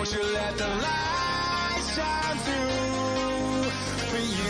won't you let the light shine through for you?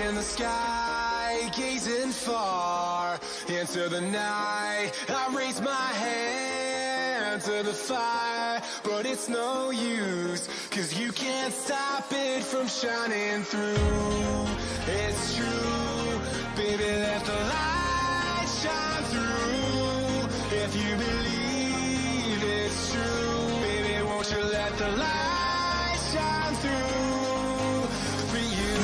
In the sky, gazing far into the night, I raise my hand to the fire, but it's no use, 'cause you can't stop it from shining through. It's true, baby, let the light shine through. If you believe it's true, baby, won't you let the light shine through for you?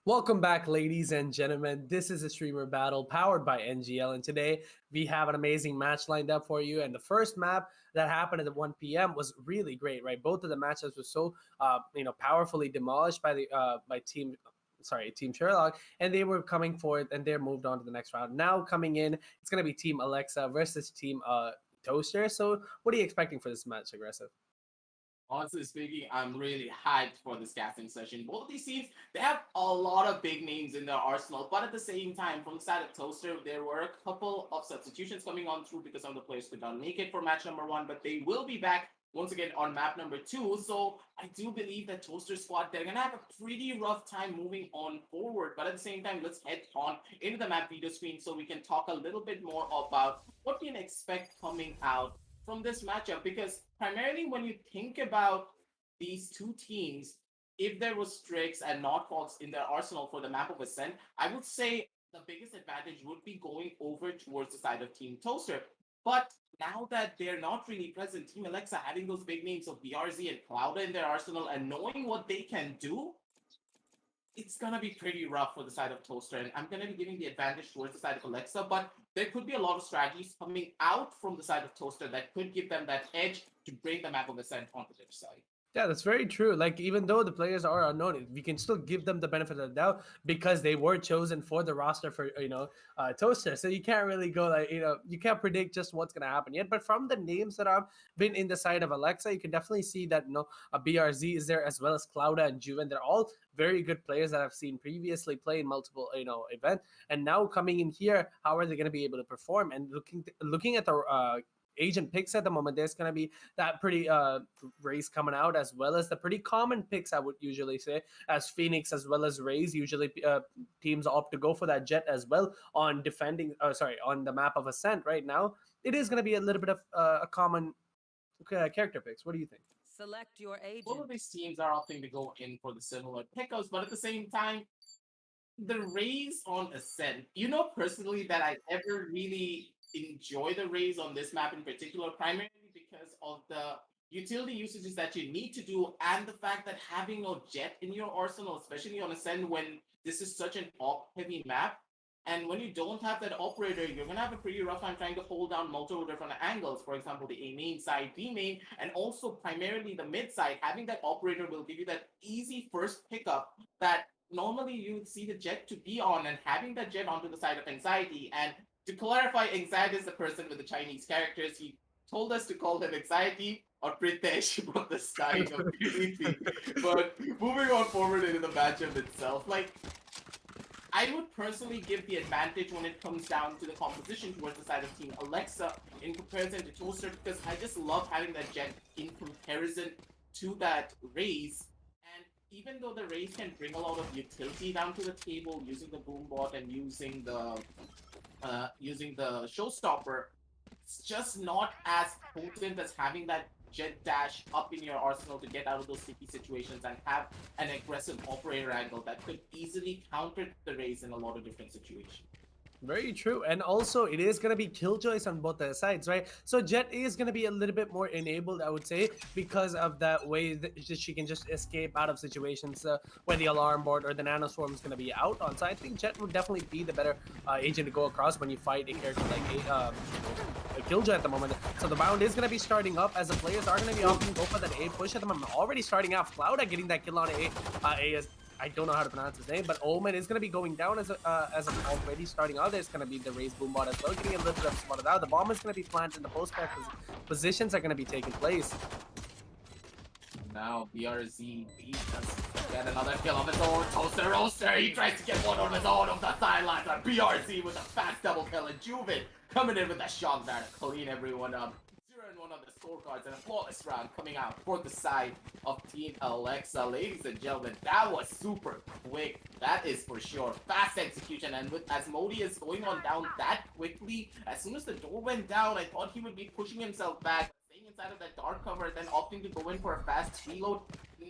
Welcome back, ladies and gentlemen. This is a streamer battle powered by NGL, and today we have an amazing match lined up for you. And the first map that happened at 1 p.m. was really great, right? Both of the matches were so, powerfully demolished by the by Team Sherlock, and they were coming forth, and they moved on to the next round. Now coming in, it's gonna be Team Alexa versus Team Toaster. So, what are you expecting for this match, Aggressive? Honestly speaking, I'm really hyped for this casting session. Both of these teams, they have a lot of big names in their arsenal, but at the same time, from the side of Toaster, there were a couple of substitutions coming on through because some of the players could not make it for match number one, but they will be back once again on map number two. So I do believe that Toaster squad, they're gonna have a pretty rough time moving on forward. But at the same time, let's head on into the map video screen so we can talk a little bit more about what we can expect coming out from this matchup, because primarily when you think about these two teams, if there was Strix and Notfox in their arsenal for the map of Ascent, I would say the biggest advantage would be going over towards the side of Team Toaster. But now that they're not really present, Team Alexa having those big names of BRZ and Clouda in their arsenal and knowing what they can do, it's gonna be pretty rough for the side of Toaster, and I'm gonna be giving the advantage towards the side of Alexa, but there could be a lot of strategies coming out from the side of Toaster that could give them that edge to bring the map of Ascent onto their side. Yeah, that's very true. Like, even though the players are unknown, we can still give them the benefit of the doubt because they were chosen for the roster for Toaster. So you can't really go like you can't predict just what's gonna happen yet. But from the names that have been in the side of Alexa, you can definitely see that a BRZ is there as well as Clouda and Juven. They're all very good players that I've seen previously play in multiple events, and now coming in here, how are they going to be able to perform? And looking at the agent picks at the moment, there's going to be that pretty race coming out, as well as the pretty common picks, I would usually say, as Phoenix as well as Rays. Usually teams opt to go for that Jet as well on defending on the map of Ascent. Right now it is going to be a little bit of a common character picks. What do you think? Select your Both of agent. these teams are opting to go in for the similar pickups, but at the same time, the Rays on Ascent, personally that I never really enjoy the Rays on this map in particular, primarily because of the utility usages that you need to do and the fact that having no jet in your arsenal, especially on Ascent when this is such an op heavy map. And when you don't have that operator, you're gonna have a pretty rough time trying to hold down multiple different angles. For example, the A main side, B main, and also primarily the mid side. Having that operator will give you that easy first pickup that normally you would see the jet to be on, and having that jet onto the side of anxiety. And to clarify, anxiety is the person with the Chinese characters. He told us to call him anxiety or Pritesh from the side of PvP. But moving on forward into the matchup itself, like I would personally give the advantage when it comes down to the composition towards the side of Team Alexa in comparison to Toaster, because I just love having that jet in comparison to that Raze. And even though the Raze can bring a lot of utility down to the table using the Boombot and using the Showstopper, it's just not as potent as having that jet dash up in your arsenal to get out of those sticky situations and have an aggressive operator angle that could easily counter the race in a lot of different situations. Very true. And also, it is going to be killjoys on both the sides, right? So Jet is going to be a little bit more enabled, I would say, because of that way that she can just escape out of situations where the alarm board or the nanoswarm is going to be out on. So I think Jet would definitely be the better agent to go across when you fight a character like a Killjoy at the moment. So the bound is going to be starting up as the players are going to be opting to go for that A push at the moment. Already starting off, Clouda getting that kill on A. A is I don't know how to pronounce his name, but Omen is going to be going down as already starting out. There's going to be the Raze Boombot as well, getting a little bit of spotted out. The bomb is going to be planted, and the post-back positions are going to be taking place. Now BRZ does get another kill of his own. Toaster Roaster, he tries to get one on his own of the sidelines. And BRZ with a fast double kill, and Juven coming in with a shot there to clean everyone up. 0-1 on the scorecards, and a flawless round coming out for the side of Team Alexa. Ladies and gentlemen, that was super quick. That is for sure. Fast execution, and with as Modi is going on down that quickly, as soon as the door went down, I thought he would be pushing himself back, staying inside of that dark cover, then opting to go in for a fast reload.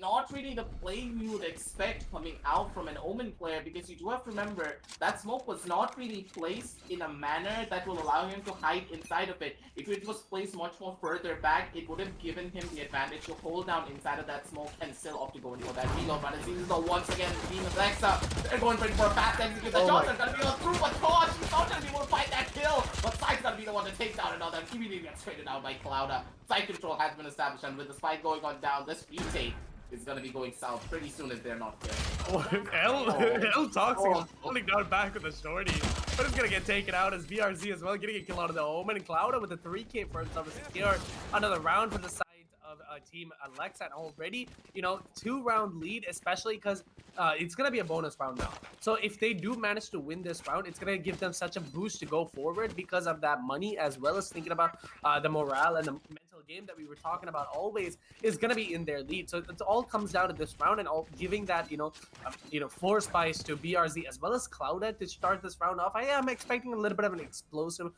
not really the play you would expect coming out from an Omen player, because you do have to remember that smoke was not really placed in a manner that will allow him to hide inside of it. If it was placed much more further back, it would have given him the advantage to hold down inside of that smoke and still opt to go in for that reload. But it seems as though once again, Team Alexa, they're going for a fast execute. The shots are going to be able to through, but Tosh is not going to be able to fight that kill. But Side's going to be the one to take down another. Immediately gets traded out by Clouda. Side control has been established, and with the spike going on down, this retake is going to be going south pretty soon if they're not careful. L Toxic is holding down back with the shorty, but it's gonna get taken out as BRZ as well, getting a kill out of the Omen, and Clouda with a 3K for himself to secure another round for the side of Team Alexa, and already, 2-round lead, especially because it's gonna be a bonus round now. So if they do manage to win this round, it's gonna give them such a boost to go forward because of that money, as well as thinking about the morale and the mental game that we were talking about always is gonna be in their lead. So it all comes down to this round, and all giving that floor spice to BRZ as well as Clouda to start this round off. I am expecting a little bit of an explosive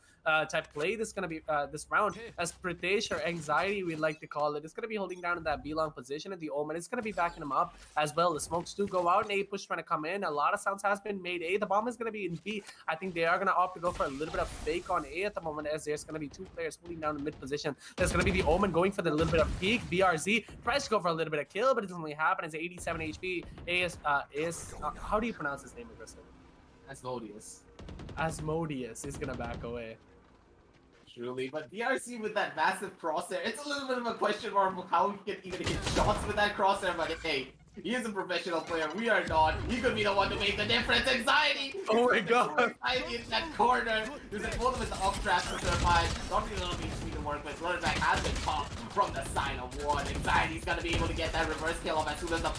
type play. This is gonna be this round, as Pritesh, or Anxiety we like to call it, is gonna be holding down in that B-long position, and the Omen is gonna be backing him up as well. The smokes do go out, and A push trying to come in. A lot of sounds has been made. A, the bomb is gonna be in B. I think they are gonna opt to go for a little bit of fake on A at the moment, as there's gonna be 2 players holding down in mid position. There's gonna be the Omen going for the little bit of peek. BRZ tries to go for a little bit of kill, but it doesn't really happen. It's 87 HP. A is how do you pronounce his name aggressively? Asmodeus is gonna back away. Truly, but DRC with that massive crosshair, it's a little bit of a question mark of how he can even hit shots with that crosshair, but hey, he is a professional player, we are not. He could be the one to make the difference. Anxiety! Oh my god! Anxiety in that corner. There's both of his up traps to survive. Not really a little bit to work with. Running back has been popped from the side of one. Anxiety's gonna be able to get that reverse kill off as soon as the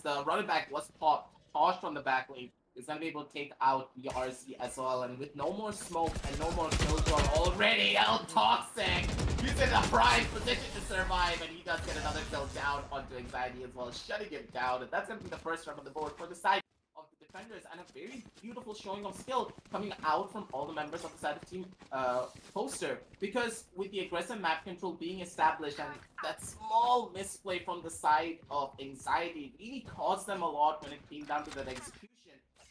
the running back was popped, tossed from the back lane. Is gonna be able to take out the RC as well, and with no more smoke and no more killjoy already, L Toxic, he's in a prime position to survive, and he does get another kill down onto Anxiety as well, shutting him down, and that's gonna be the first round on the board for the side of the defenders, and a very beautiful showing of skill coming out from all the members of the side of Team Poster, because with the aggressive map control being established and that small misplay from the side of Anxiety really caused them a lot when it came down to that execution.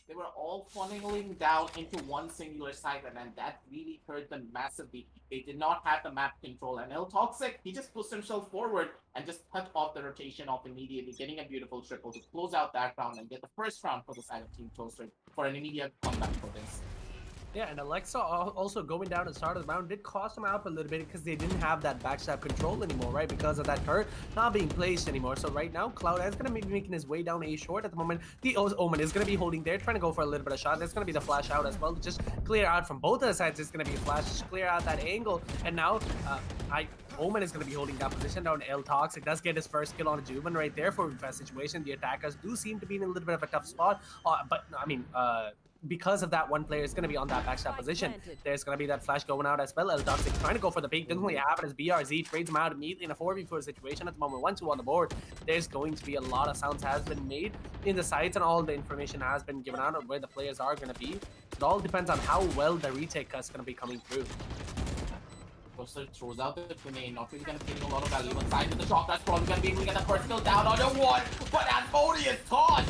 They were all funneling down into one singular site, and that really hurt them massively. They did not have the map control, and El Toxic, he just pushed himself forward and just cut off the rotation off immediately, getting a beautiful triple to close out that round and get the first round for the side of Team Toaster for an immediate comeback for this. Yeah, and Alexa also going down at the start of the round did cost them out a little bit because they didn't have that backstab control anymore, right? Because of that turret not being placed anymore. So right now, Cloud is going to be making his way down A short at the moment. The Omen is going to be holding there, trying to go for a little bit of shot. There's going to be the flash out as well. Just clear out from both of the sides. It's going to be a flash, just clear out that angle. And now, Omen is going to be holding that position down. El Toxic does get his first kill on a Juven right there for a fast situation. The attackers do seem to be in a little bit of a tough spot. But, I mean, because of that, one player is going to be on that backstab position. There's going to be that flash going out as well. El Toxic trying to go for the peak. Doesn't really happen as BRZ trades him out immediately in a 4v4 situation at the moment. 1-2 on the board. There's going to be a lot of sounds has been made in the sites, and all the information has been given out of where the players are going to be. It all depends on how well the retake is going to be coming through. Poster throws out the grenade, not really going to be getting a lot of value inside of the shot. That's probably going to be able to get the first kill down on your one, but Asmodeus Tosh!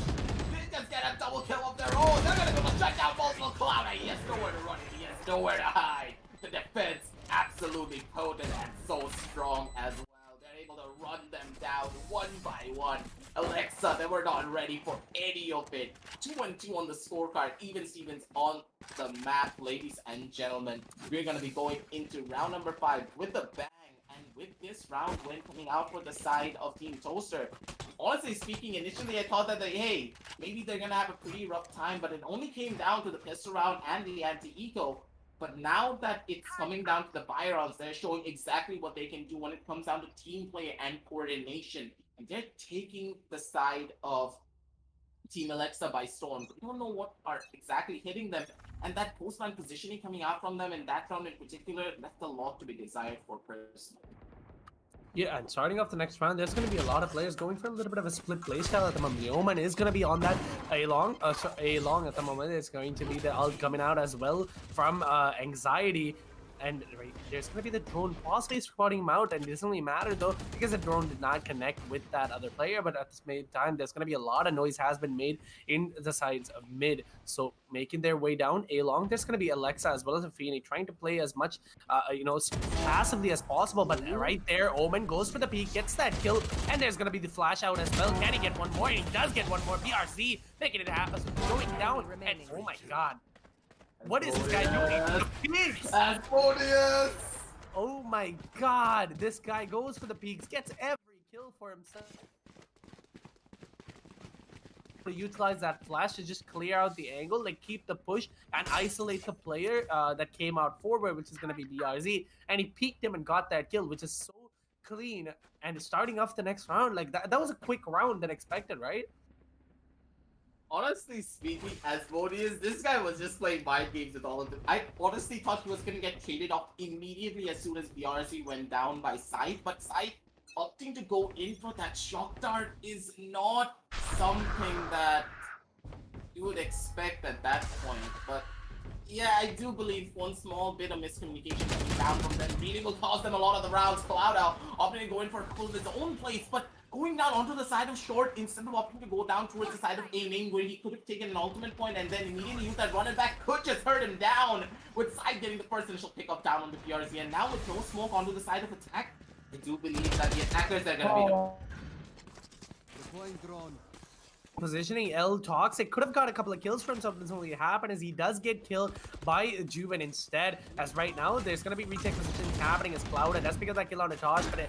Just get a double kill of their own. They're gonna go to shut down multiple Cloud. He has nowhere to run. He has nowhere to hide. The defense absolutely potent and so strong as well. They're able to run them down one by one. Alexa, they were not ready for any of it. 2-2 on the scorecard. Even Stevens on the map, ladies and gentlemen. We're gonna be going into round number 5 with a bang. And with this round win coming out for the side of Team Toaster, honestly speaking, initially I thought that hey, maybe they're gonna have a pretty rough time, but it only came down to the pistol round and the anti-eco. But now that it's coming down to the buy rounds, they're showing exactly what they can do when it comes down to team play and coordination. And they're taking the side of Team Alexa by storm. We don't know what are exactly hitting them. And that post-line positioning coming out from them in that round in particular left a lot to be desired for personally. Yeah, and starting off the next round, there's going to be a lot of players going for a little bit of a split playstyle at the moment. The Omen is going to be on that A-long at the moment. It's going to be the ult coming out as well from Anxiety. And right, there's going to be the drone possibly spotting him out, and it doesn't really matter though because the drone did not connect with that other player. But at the same time, there's going to be a lot of noise has been made in the sides of mid. So making their way down A long, there's going to be Alexa as well as Afini trying to play as much, passively as possible. But right there, Omen goes for the peak, gets that kill, and there's going to be the flash out as well. Can he get one more? And he does get one more. BRC making it happen, going down. And oh my god. What is this guy doing? Peaks! Asmodeus! Oh my god, this guy goes for the peaks, gets every kill for himself. To utilize that flash to just clear out the angle, like keep the push and isolate the player that came out forward, which is going to be BRZ. And he peeked him and got that kill, which is so clean. And starting off the next round, like that was a quick round than expected, right? Honestly speaking, Asmodeus, this guy was just playing mind games with all of them. I honestly thought he was going to get traded off immediately as soon as BRC went down by Scythe, but Scythe opting to go in for that shock dart is not something that you would expect at that point. But yeah, I do believe one small bit of miscommunication coming down from them really will cost them a lot of the rounds. Cloud out, opting to go in for a pull of his own place, but going down onto the side of short instead of opting to go down towards the side of aiming where he could have taken an ultimate point and then immediately use that running back could just hurt him down with side getting the first initial pick up down on the PRZ. And now with no smoke onto the side of attack, I do believe that the attackers are going to be the deploying drone. Positioning L Toxic could have got a couple of kills for himself. Doesn't really happen as he does get killed by Juven instead. As right now there's going to be retake positions happening as Cloud, that's because that kill on the Tosh. But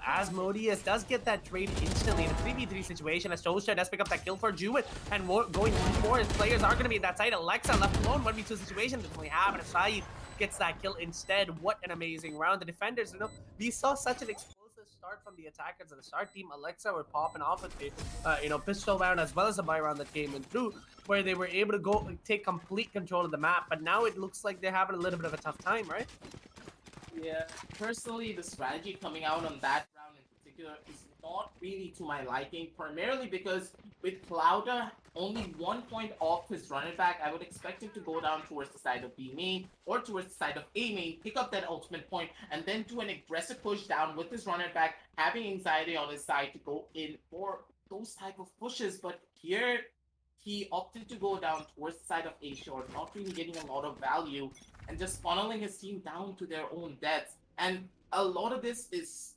Asmodeus does get that trade instantly in a 3v3 situation as Toaster does pick up that kill for Juven. And going more as players are going to be at that side. Alexa left alone, 1v2 situation doesn't really happen as Saeed gets that kill instead. What an amazing round. The defenders, we saw such an explosive start from the attackers of the start team. Alexa were popping off with the pistol round as well as a buy round that came in through, where they were able to go take complete control of the map. But now it looks like they're having a little bit of a tough time, right? Yeah, personally, the strategy coming out on that round in particular is not really to my liking, primarily because with Clouda only 1 point off his running back, I would expect him to go down towards the side of B main or towards the side of A main, pick up that ultimate point, and then do an aggressive push down with his running back, having anxiety on his side to go in for those type of pushes. But here, he opted to go down towards the side of A short, not really getting a lot of value, and just funneling his team down to their own deaths. And a lot of this is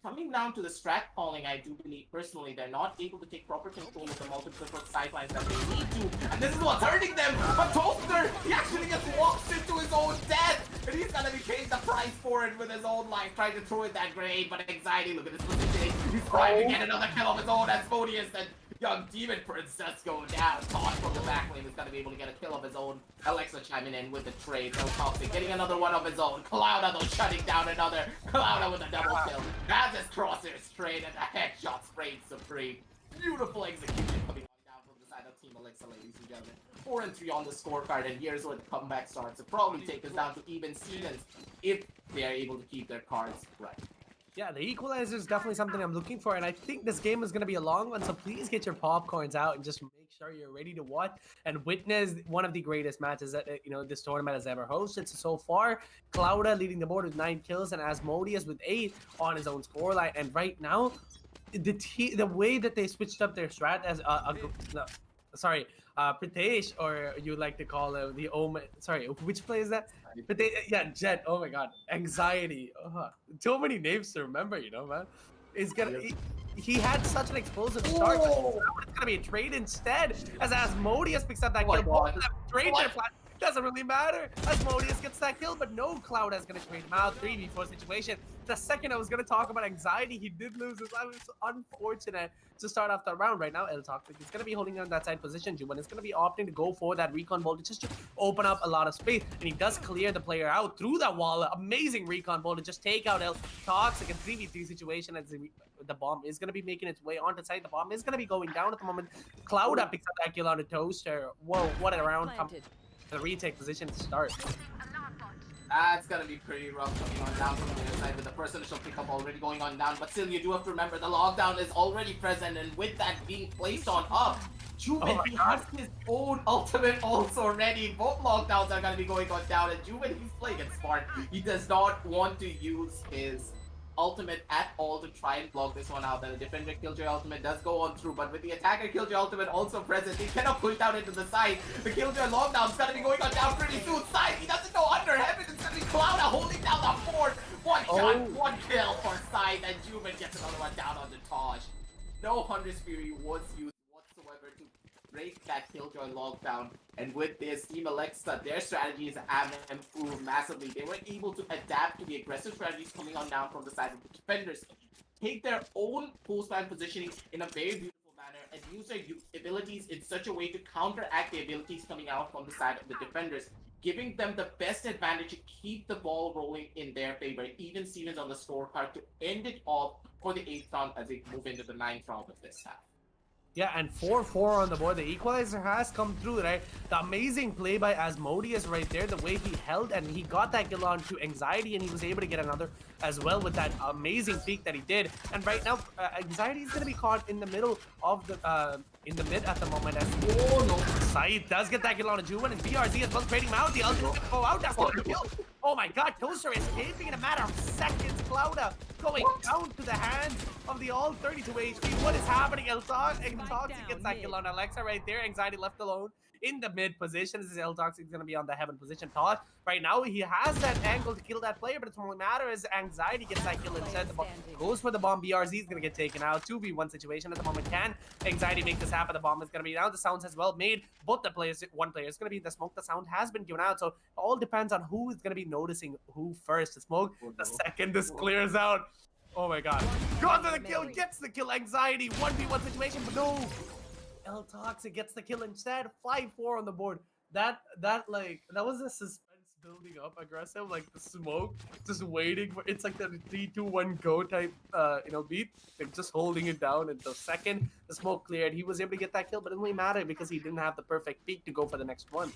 coming down to the strat calling. I do believe personally they're not able to take proper control of the multiple sidelines that they need to, and this is what's hurting them. But Toaster, he actually just walks into his own death, and he's gonna be paying the price for it with his own life, trying to throw in that grenade. But anxiety, look at his positioning. He's trying to get another kill of his own. Asmodeus and young Demon Princess going down. Todd from the back lane is gonna be able to get a kill of his own. Alexa chiming in with the trade. No Toxic getting another one of his own. Clouda though shutting down another. Clouda with a double kill. Has his crosshairs straight and the headshot sprayed supreme. Beautiful execution coming on down from the side of Team Alexa, ladies and gentlemen. 4-3 on the scorecard, and here's where the comeback starts. It'll probably take us down to even Stevens if they are able to keep their cards right. Yeah, the equalizer is definitely something I'm looking for, and I think this game is going to be a long one, so please get your popcorns out and just make sure you're ready to watch and witness one of the greatest matches that this tournament has ever hosted. So far, Clouda leading the board with 9 kills and Asmodeus with 8 on his own scoreline. And right now, the way that they switched up their strat as Pritesh, or you like to call it the Omen. Sorry, which play is that? Pritesh, yeah, Jet. Oh my God, anxiety. Too many names to remember, man. It's gonna. He had such an explosive start. But it's gonna be a trade instead, as Asmodeus picks up that kill. Both of them trade their flash. Doesn't really matter. Asmodeus gets that kill, but no, Cloud is going to trade him out. 3v4 situation. The second I was going to talk about anxiety, he did lose his life. It's unfortunate to start off the round. Right now, El Toxic is going to be holding on that side position. Juban is going to be opting to go for that recon bolt just to open up a lot of space. And he does clear the player out through that wall. Amazing recon bolt to just take out El Toxic. A 3v3 situation as the bomb is going to be making its way onto the side. The bomb is going to be going down at the moment. Cloud picks up that kill on the Toaster. Whoa, what a round. The retake position to start. That's gonna be pretty rough coming on down from the other side with the personal pickup already going on down. But still, you do have to remember the lockdown is already present, and with that being placed on up, Juven, he has his own ultimate also ready. Both lockdowns are gonna be going on down, and Juven, he's playing it smart. He does not want to use his ultimate at all to try and block this one out. The defender killjoy ultimate does go on through, but with the attacker killjoy ultimate also present, he cannot push down into the side. The killjoy lockdown's gonna be going on down pretty soon. Side, he doesn't go under heaven. It's gonna be Clouda holding down the fort. One shot, one kill for side, and Juven gets another one down on the Taj. No Hunter's Fury was used whatsoever to break that killjoy lockdown, and with this Team Alexa, their strategies have improved massively. They were able to adapt to the aggressive strategies coming on down from the side of the defenders, take their own post-plan positioning in a very beautiful manner, and use their abilities in such a way to counteract the abilities coming out from the side of the defenders, giving them the best advantage to keep the ball rolling in their favor. Even Stevens on the scorecard to end it off for the 8th round as they move into the 9th round of this half. Yeah, and 4-4 on the board. The equalizer has come through, right? The amazing play by Asmodeus right there, the way he held and he got that kill on to Anxiety, and he was able to get another as well with that amazing peek that he did. And right now, Anxiety is going to be caught in the middle of the, in the mid at the moment. As Saeed does get that kill on a Juven, and BRZ as well trading him out. The ultimate will go out. That's not a kill. Oh my god, Toaster escaping in a matter of seconds. Clouda going down to the hands of the all 32 HP. What is happening? Toxic gets that kill on Alexa right there. Anxiety left alone in the mid position. This is Toxic going to be on the heaven position. Todd, right now, he has that angle to kill that player, but it's only matter is Anxiety gets that kill instead. The bomb goes for the bomb. BRZ is going to get taken out. 2v1 situation at the moment. Can Anxiety make this happen? The bomb is going to be down. The sounds as well made. Both the players, one player is going to be in the smoke. The sound has been given out, so it all depends on who is going to be noticing who first. The smoke, the second this clears out. Oh my god. Got the kill, gets the kill. Anxiety, 1v1 situation, but no. Toxic gets the kill instead. 5-4 on the board. That was a suspense building up, aggressive, like the smoke, just waiting for it's like the 3-2-1 go type beat. They're just holding it down, and the second the smoke cleared, he was able to get that kill, but it didn't really matter because he didn't have the perfect peak to go for the next one.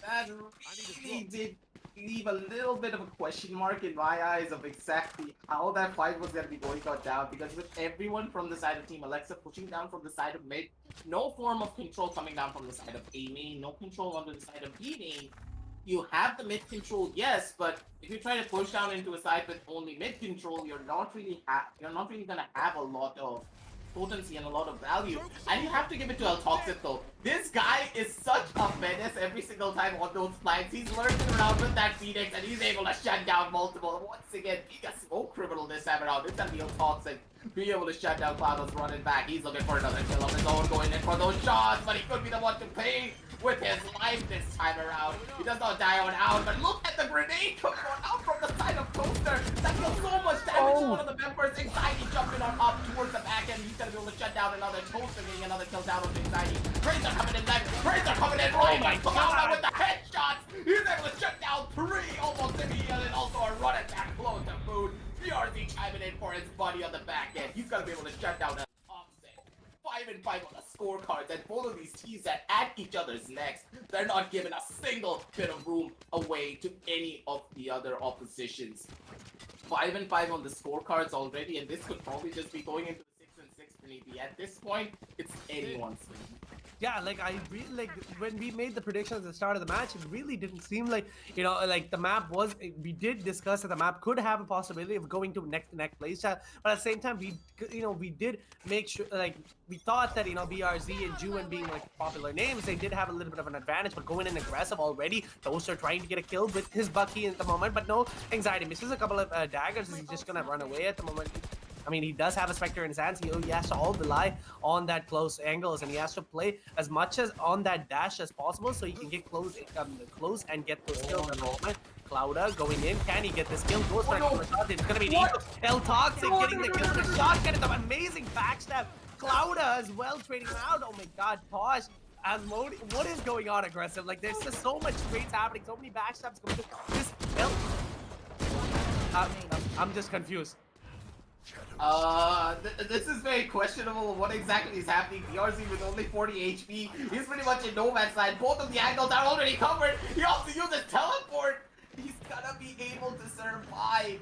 That really did leave a little bit of a question mark in my eyes of exactly how that fight was going to be going down, because with everyone from the side of Team Alexa pushing down from the side of mid, no form of control coming down from the side of A main, no control under the side of B main. You have the mid control, yes, but if you try to push down into a side with only mid control, you're not really gonna have a lot of potency and a lot of value. And you have to give it to Toxic though. This guy is such a menace every single time on those flanks. He's lurking around with that Phoenix, and he's able to shut down multiple. Once again, being a smoke criminal this time around. This time Toxic be able to shut down Clouda's running back. He's looking for another kill of his own, going in for those shots, but he could be the one to pay with his life this time around. He does not die on out, but look at the grenade coming on out from the side of Toaster. That deals so much damage to one of the members. Anxiety jumping on up towards the back end. He's gonna be able to shut down another Toaster, getting another kill down with Anxiety. Razor coming in left, Razor coming in right. Clouda with the headshots. He's able to shut down 3 almost immediately, and also a run attack close to food. BRZ chiming in for his buddy on the back end. He's gonna be able to shut down that offset. 5-5 on the scorecards, and both of these teams that at each other's necks, they're not giving a single bit of room away to any of the other oppositions. 5-5 on the scorecards already, and this could probably just be going into the 6-6 maybe. At this point, it's anyone's game. Yeah, like I really like when we made the predictions at the start of the match, it really didn't seem like like the map was. We did discuss that the map could have a possibility of going to neck-to-neck playstyle, but at the same time, we did make sure we thought that BRZ and Juven being like popular names, they did have a little bit of an advantage, but going in aggressive already. Those are trying to get a kill with his Bucky at the moment, but no, Anxiety misses a couple of daggers. He's just gonna run away at the moment. I mean, he does have a Spectre in his hands. He has to all rely on that close angles, and he has to play as much as on that dash as possible so he can get close and get those kills at the moment. Clouda going in. Can he get this kill? Goes for a couple of shots. It's going to be Toxic getting the kill with a shotgun. It's an amazing backstab. Clouda as well trading him out. Oh my god, Posh. Asmode, what is going on aggressive? Like, there's just so much trades happening, so many backstabs going through. I'm just confused. This is very questionable. What exactly is happening? BRZ with only 40 HP. He's pretty much in no man's land. Both of the angles are already covered. He also uses teleport. He's gonna be able to survive.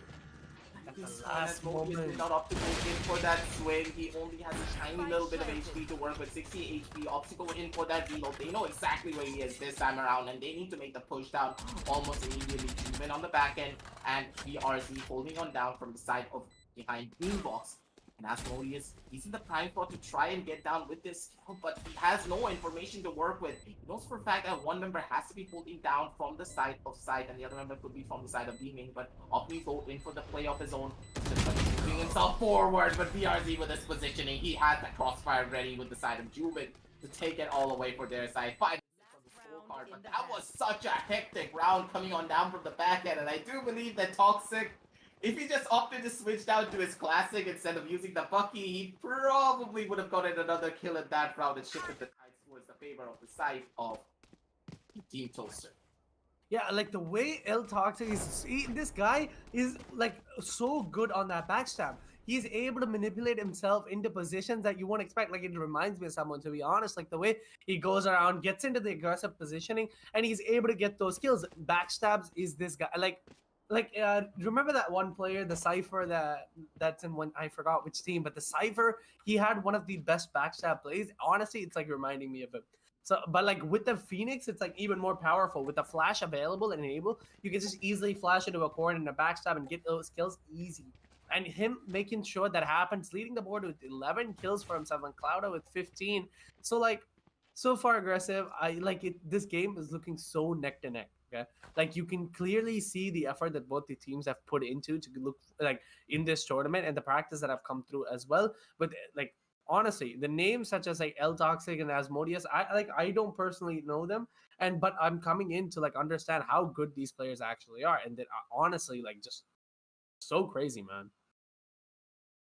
This last moment moment. did not opt to go in for that swing. He only has a tiny little bit of HP to work with. 60 HP. Opts to go in for that reload. They know exactly where he is this time around, and they need to make the push down almost immediately. Even on the back end, and BRZ holding on down from the side of behind Greenbox. And Asmodeus, he's in the prime spot to try and get down with this skill, but he has no information to work with. He knows for a fact that one member has to be holding down from the side of side, and the other member could be from the side of beaming, but Opni go in for the play of his own, just moving himself forward, but BRZ with his positioning, he has the crossfire ready with the side of Jubin to take it all away for their side. 5 on the scorecard, but that was such a hectic round coming on down from the back end, and I do believe that Toxic, if he just opted to switch down to his classic instead of using the Bucky, he probably would have gotten another kill in that round and shifted the tides towards the favor of the side of Team Toaster. Yeah, like the way El Toxic is, this guy is like so good on that backstab. He's able to manipulate himself into positions that you won't expect. Like it reminds me of someone, to be honest. Like the way he goes around, gets into the aggressive positioning, and he's able to get those kills. Backstabs is this guy. Remember that one player, the Cypher, that's in one, I forgot which team, but the Cypher, he had one of the best backstab plays. Honestly, it's like reminding me of him. So, but like with the Phoenix, it's like even more powerful. With the flash available and enable, you can just easily flash into a corner and a backstab and get those kills easy. And him making sure that happens, leading the board with 11 kills for himself, and Clouda with 15. So like, so far aggressive. I like it. This game is looking so neck to neck. Okay, like you can clearly see the effort that both the teams have put into to look like in this tournament, and the practice that have come through as well. But like honestly, the names such as like El Toxic and Asmodeus, I don't personally know them, but I'm coming in to like understand how good these players actually are, and that honestly like just so crazy, man.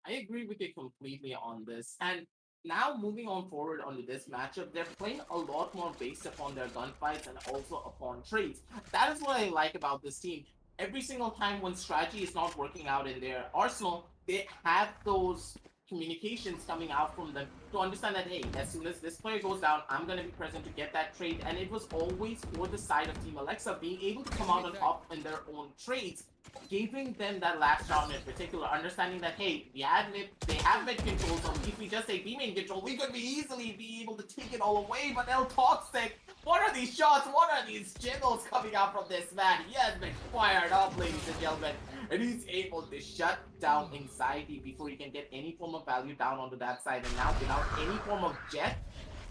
I agree with you completely on this. And now moving on forward onto this matchup, they're playing a lot more based upon their gunfights and also upon trades. That is what I like about this team. Every single time when strategy is not working out in their arsenal, they have those communications coming out from them to understand that, hey, as soon as this player goes down, I'm going to be present to get that trade. And it was always for the side of Team Alexa being able to come out on top in their own trades, giving them that last round in particular, understanding that, hey, they have mid control, so if we just say B main control, we could be easily be able to take it all away. But El Toxic, what are these shots? What are these jiggles coming out from this man? He has been fired up, ladies and gentlemen, and he's able to shut down anxiety before he can get any form of value down onto that side. And now without any form of jet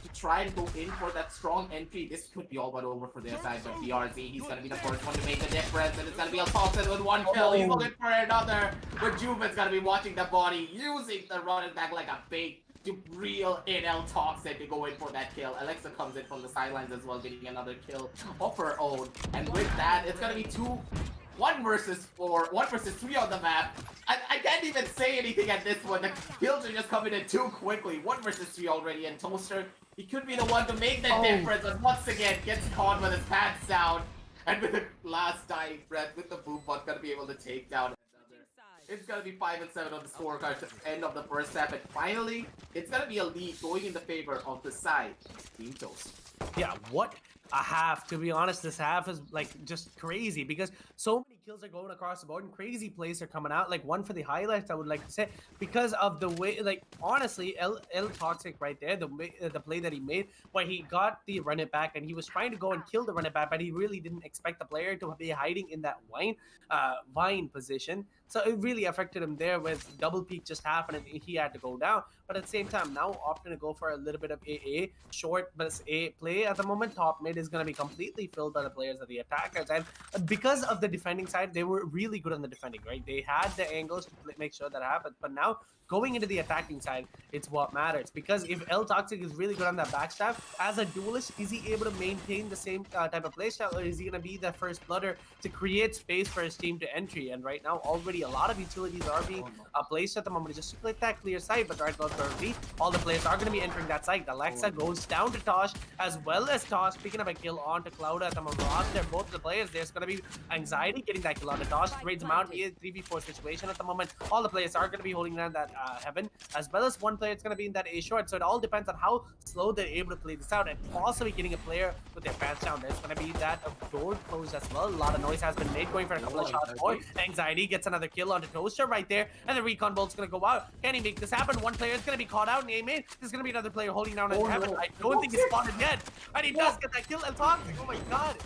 to try and go in for that strong entry, this could be all but over for their side. But BRZ, he's gonna be the first one to make the difference, and it's gonna be a Thompson with one kill. He's looking for another, but Juven's gonna be watching the body, using the running back like a bait to reel in El Toxic to go in for that kill. Alexa comes in from the sidelines as well, getting another kill of her own. And with that, it's gonna be 1 versus 3 on the map. I can't even say anything at this one. The kills are just coming in too quickly. 1 versus 3 already, and Toaster, he could be the one to make the difference, but once again gets caught with his pants down. And with the last dying breath, with the boom bot, gonna be able to take down another. It's gonna be 5 and 7 on the scorecard to the end of the first half, and finally, it's gonna be a lead going in the favor of the side, Team Toaster. Yeah, what a half. To be honest, this half is like just crazy because so many kills are going across the board and crazy plays are coming out. Like one for the highlights, I would like to say, because of the way, like honestly, El Toxic right there, the play that he made where he got the run it back and he was trying to go and kill the run it back, but he really didn't expect the player to be hiding in that vine position. So it really affected him there with double peak just happened and he had to go down. But at the same time, now opting to go for a little bit of AA, short but A play at the moment. Top mid is going to be completely filled by the players of the attackers. And because of the defending side, they were really good on the defending, right? They had the angles to make sure that happened. But now going into the attacking side, it's what matters. Because if El Toxic is really good on that backstab, as a duelist, is he able to maintain the same type of playstyle, or is he going to be the first blooder to create space for his team to entry? And right now, already a lot of utilities are being placed at the moment just to click that clear side. But right now, currently, all the players are going to be entering that side. Alexa goes down to Tosh, as well as Tosh picking up of a kill onto Cloud at the moment. Roster, both the players, there's going to be Anxiety getting that kill on the Tosh. Trades him out. He is 3v4 situation at the moment. All the players are going to be holding down that Heaven, as well as one player is going to be in that A short. So it all depends on how slow they're able to play this out, and possibly getting a player with their pants down. There's going to be that door closed as well. A lot of noise has been made, going for a couple of shots more. Anxiety gets another kill onto Toaster right there, and the recon bolt's going to go out. Can he make this happen? One player is going to be caught out and aim in. There's going to be another player holding down on Heaven. I don't think he's spotted yet, and he does get that kill. El Toxic, oh my god.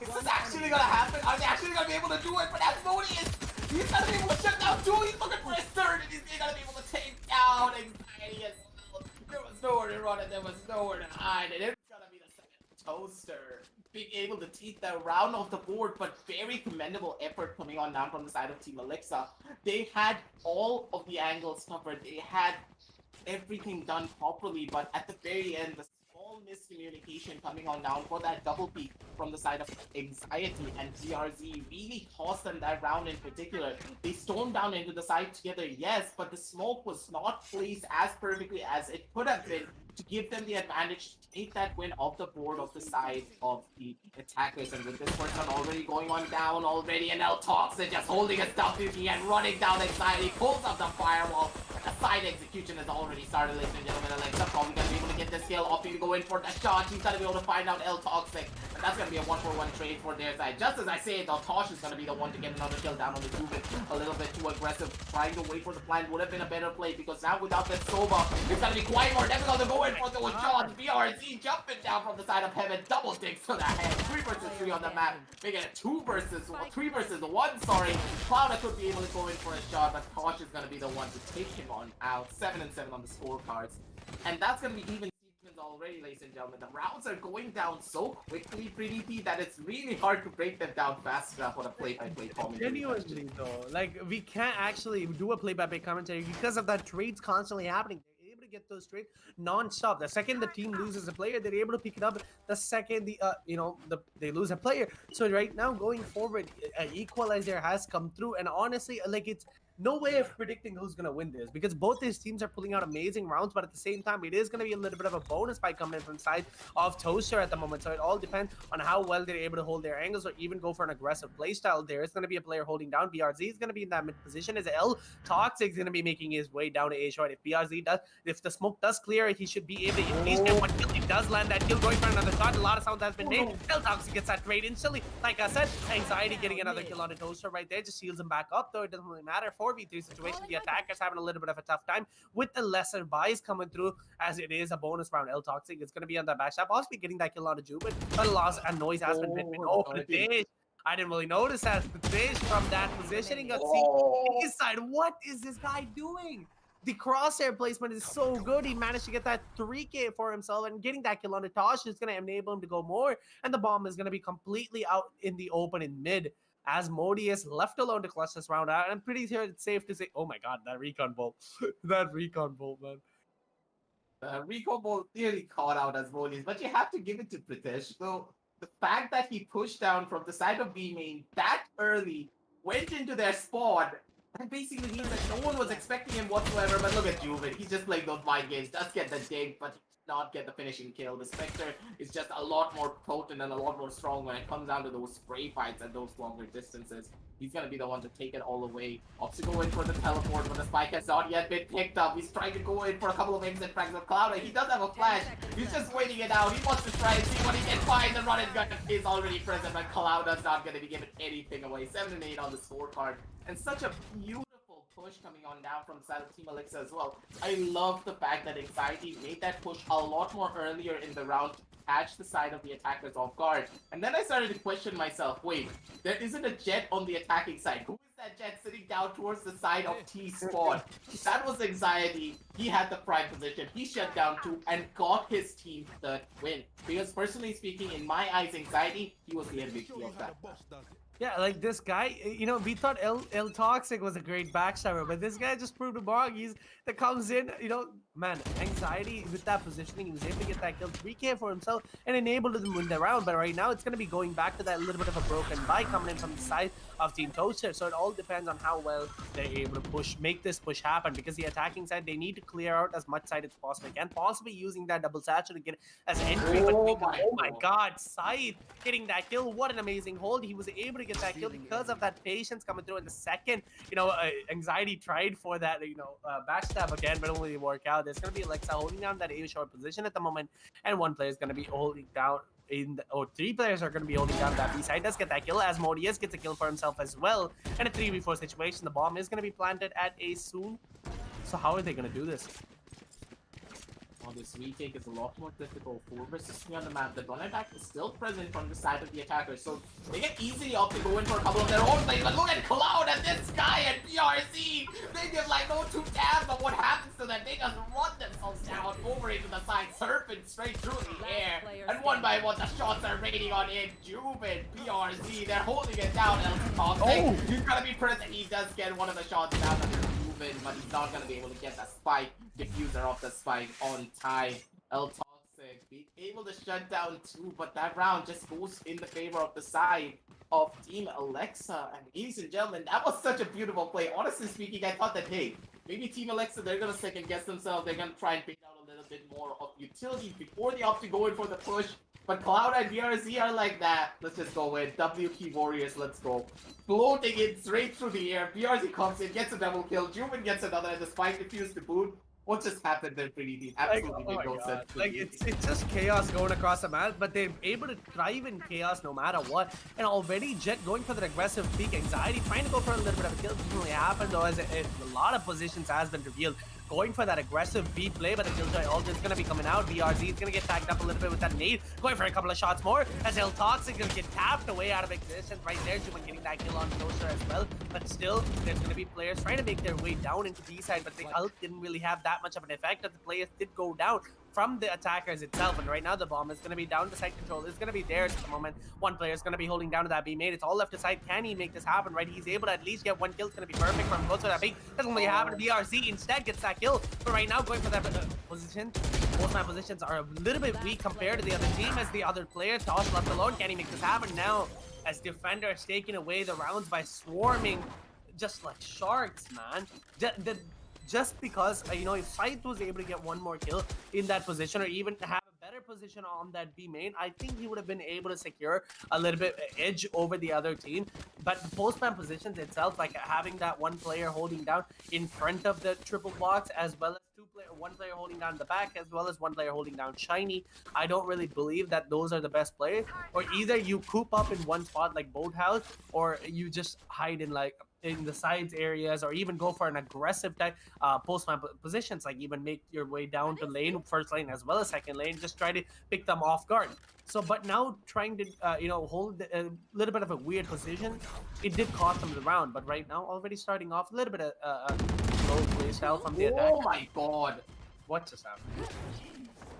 Is this actually gonna happen? Are they actually gonna be able to do it? But Asmodeus, he's gonna be able to shut down two. He's looking for his third, and he's gonna be able to take down Anxiety as well. There was nowhere to run, and there was nowhere to hide, and it's gonna be the second Toaster being able to take the round off the board. But very commendable effort coming on down from the side of Team Alexa. They had all of the angles covered. They had everything done properly, but at the very end, the small miscommunication coming on down for that double peak from the side of Anxiety and GRZ really cost them that round in particular. They stormed down into the side together, yes, but the smoke was not placed as perfectly as it could have been to give them the advantage to take that win off the board of the side of the attackers. And with this person already going on down already, and El Toxic just holding a WP and running down Anxiety, pulls up the firewall. The side execution has already started, ladies and gentlemen. Alexa probably gonna be able to get this kill off. You go in for the shot. She's gonna be able to find out El Toxic. And that's gonna be a 1-for-1 trade for their side. Just as I say it, Tosh is gonna be the one to get another kill down on the Jubin. A little bit too aggressive. Trying to wait for the plan would have been a better play, because now without that Sova, it's gonna be quite more difficult to go in for those shots. BRZ jumping down from the side of Heaven. Double digs to the head. 3 versus 3 on the map. Making it 3 versus 1, sorry. Clouda could be able to go in for a shot, but Tosh is gonna be the one to take him on out. 7-7 on the scorecards. And that's gonna be even Stevens already, ladies and gentlemen. The rounds are going down so quickly, Pretty P, that it's really hard to break them down fast enough on a play-by-play commentary. Genuinely though, like we can't actually do a play-by-play commentary because of that trades constantly happening. They're able to get those trades non-stop. The second the team loses a player, they're able to pick it up. The second they lose a player. So right now going forward, an equalizer has come through, and honestly, like it's no way of predicting who's going to win this, because both these teams are pulling out amazing rounds, but at the same time, it is going to be a little bit of a bonus by coming in from the side of Toaster at the moment. So it all depends on how well they're able to hold their angles or even go for an aggressive playstyle. There is going to be a player holding down. BRZ is going to be in that mid position, as El Toxic is going to be making his way down to A short. If the smoke does clear, he should be able to at least get one kill. He does land that kill, going for another shot. A lot of sound has been made. El Toxic gets that trade instantly. Like I said, Anxiety getting another kill on the Toaster right there just shields him back up, though it doesn't really matter. 4v3 situation, the attackers having a little bit of a tough time with the lesser buys coming through, as it is a bonus round. El Toxic is going to be on the backstep, possibly getting that kill on the Jubin, but a loss and noise has been made. Oh, the dish. I didn't really notice that. The dish from that positioning got seen inside. What is this guy doing? The crosshair placement is so good. He managed to get that 3K for himself, and getting that kill on the Tosh is going to enable him to go more, and the bomb is going to be completely out in the open in mid. Asmodeus left alone to clutch this round out. I'm pretty sure it's safe to say, oh my god, that recon bolt. That recon bolt, man. Recon bolt nearly caught out Asmodeus, but you have to give it to Pritesh. So the fact that he pushed down from the side of B main that early, went into their spawn, that basically means that no one was expecting him whatsoever. But look at Juven, he's just playing those mind games, does get the dig, but not get the finishing kill. The Spectre is just a lot more potent and a lot more strong when it comes down to those spray fights at those longer distances. He's gonna be the one to take it all away. Opts to go in for the teleport, but the spike has not yet been picked up. He's trying to go in for a couple of exit frags with Cloud. He does have a flash. He's just waiting it out. He wants to try and see what he can find. The run and gun is already present, but Cloud is not gonna be giving anything away. 7-8 on the scorecard. And such a beautiful push coming on down from the side of Team Alexa as well. I love the fact that Anxiety made that push a lot more earlier in the round to catch the side of the attackers off guard. And then I started to question myself, wait, there isn't a jet on the attacking side. Who is that jet sitting down towards the side of T spawn? That was Anxiety. He had the prime position. He shut down 2 and got his team the win. Because personally speaking, in my eyes, Anxiety, he was the MVP of that. Yeah, like this guy, we thought El Toxic was a great backstabber, but this guy just proved him wrong. He's that comes in, man, anxiety with that positioning. He was able to get that kill 3K for himself and enabled him to win the round. But right now, it's going to be going back to that little bit of a broken buy coming in from the side of Team Toaster. So it all depends on how well they're able to make this push happen, because the attacking side, they need to clear out as much side as possible. Again, possibly using that double satchel to get as an entry. But Oh my oh my god. God, Scythe getting that kill. What an amazing hold. He was able to get that kill because of that patience coming through in the second. Anxiety tried for that, backstab again, but it only work out. There's going to be Alexa holding down that A short position at the moment, and one player is going to be holding down three players are going to be holding down that B side. Does get that kill as Modius gets a kill for himself as well. And a 3v4 situation. The bomb is going to be planted at A soon. So how are they going to do this? Well, this retake is a lot more difficult. 4 versus 3 on the map. The gun attack is still present from the side of the attackers, so they get easily up to go in for a couple of their own plays. But look at Cloud and this guy at BRZ! They give like no two tabs on what happens to them. They just run themselves down over into the side, surfing straight through the air. And one by one, the shots are raining on in. Juven, BRZ, they're holding it down. Oh! He's gonna be present. He does get one of the shots down under Juven, but he's not gonna be able to get the spike. Diffuser of the spike on time. El Toxic being able to shut down 2, but that round just goes in the favor of the side of Team Alexa. And ladies and gentlemen, that was such a beautiful play. Honestly speaking, I thought that, hey, maybe Team Alexa, they're gonna second guess themselves. They're gonna try and pick out a little bit more of utility before they opt to go in for the push. But Cloud and BRZ are like that. Let's just go in. W key warriors, let's go. Floating it straight through the air. BRZ comes in, gets a double kill. Juven gets another, and the spike defused to boot. What just happened there, pretty deep? Absolutely made no sense. Like it's just chaos going across the map, but they're able to thrive in chaos no matter what. And already Jet going for the aggressive peak anxiety, trying to go for a little bit of a kill. Doesn't really happen though, as a lot of positions has been revealed. Going for that aggressive B play, but the Killjoy ult is going to be coming out. BRZ is going to get tagged up a little bit with that nade. Going for a couple of shots more, as El Toxic is going to get tapped away out of existence right there. Juman getting that kill on Toaster as well. But still, there's going to be players trying to make their way down into B side, but the ult didn't really have that much of an effect, that the players did go down from the attackers itself. And right now the bomb is going to be down to side control. It's going to be theirs at the moment. One player is going to be holding down to that B main. It's all left to side. Can he make this happen, right? He's able to at least get one kill. It's going to be perfect from close to that peak. Doesn't really happen. BRZ instead gets that kill. But right now going for that position. Both my positions are a little bit weak compared to the other team, as the other player, Tosh left alone. Can he make this happen now? As Defender is taking away the rounds by swarming just like sharks, man. Just because, if Scythe was able to get one more kill in that position, or even have a better position on that B main, I think he would have been able to secure a little bit edge over the other team. But the post-ban positions itself, like having that one player holding down in front of the triple box, as well as one player holding down the back, as well as one player holding down Shiny, I don't really believe that those are the best players. Or either you coop up in one spot like Boathouse, or you just hide in the sides areas, or even go for an aggressive type post-man positions, like even make your way down to lane, first lane as well as second lane, just try to pick them off guard. So, but now trying to, hold a little bit of a weird position, it did cost them the round. But right now, already starting off a little bit of low play style from the attack. Oh my god. What just happened?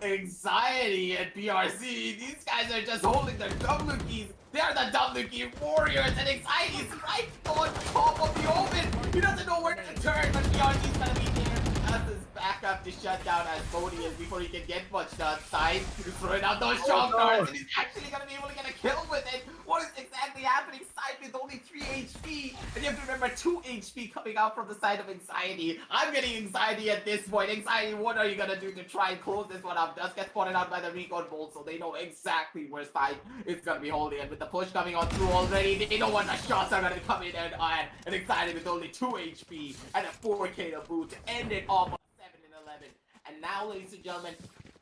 Anxiety at BRZ. These guys are just holding their W keys. They're the W key warriors, and Anxiety is right on top of the open. He doesn't know where to turn, but BRZ is gonna be there as his backup to shut down as Bodhi is before he can get much done. Side, he's throwing out those shock darts, and he's actually gonna be able to get a kill with it. What is exactly happening? Side with only 3 HP, and you have to remember 2 HP coming out from the side of Anxiety. I'm getting Anxiety at this point. Anxiety, what are you gonna do to try and close this one up? Does get spotted out by the Recon Bolt, so they know exactly where Side is gonna be holding it. With the push coming on through already, they know when the shots are gonna come in, and Anxiety with only 2 HP and a 4K to boot to end it off on 7 and 11. And now, ladies and gentlemen,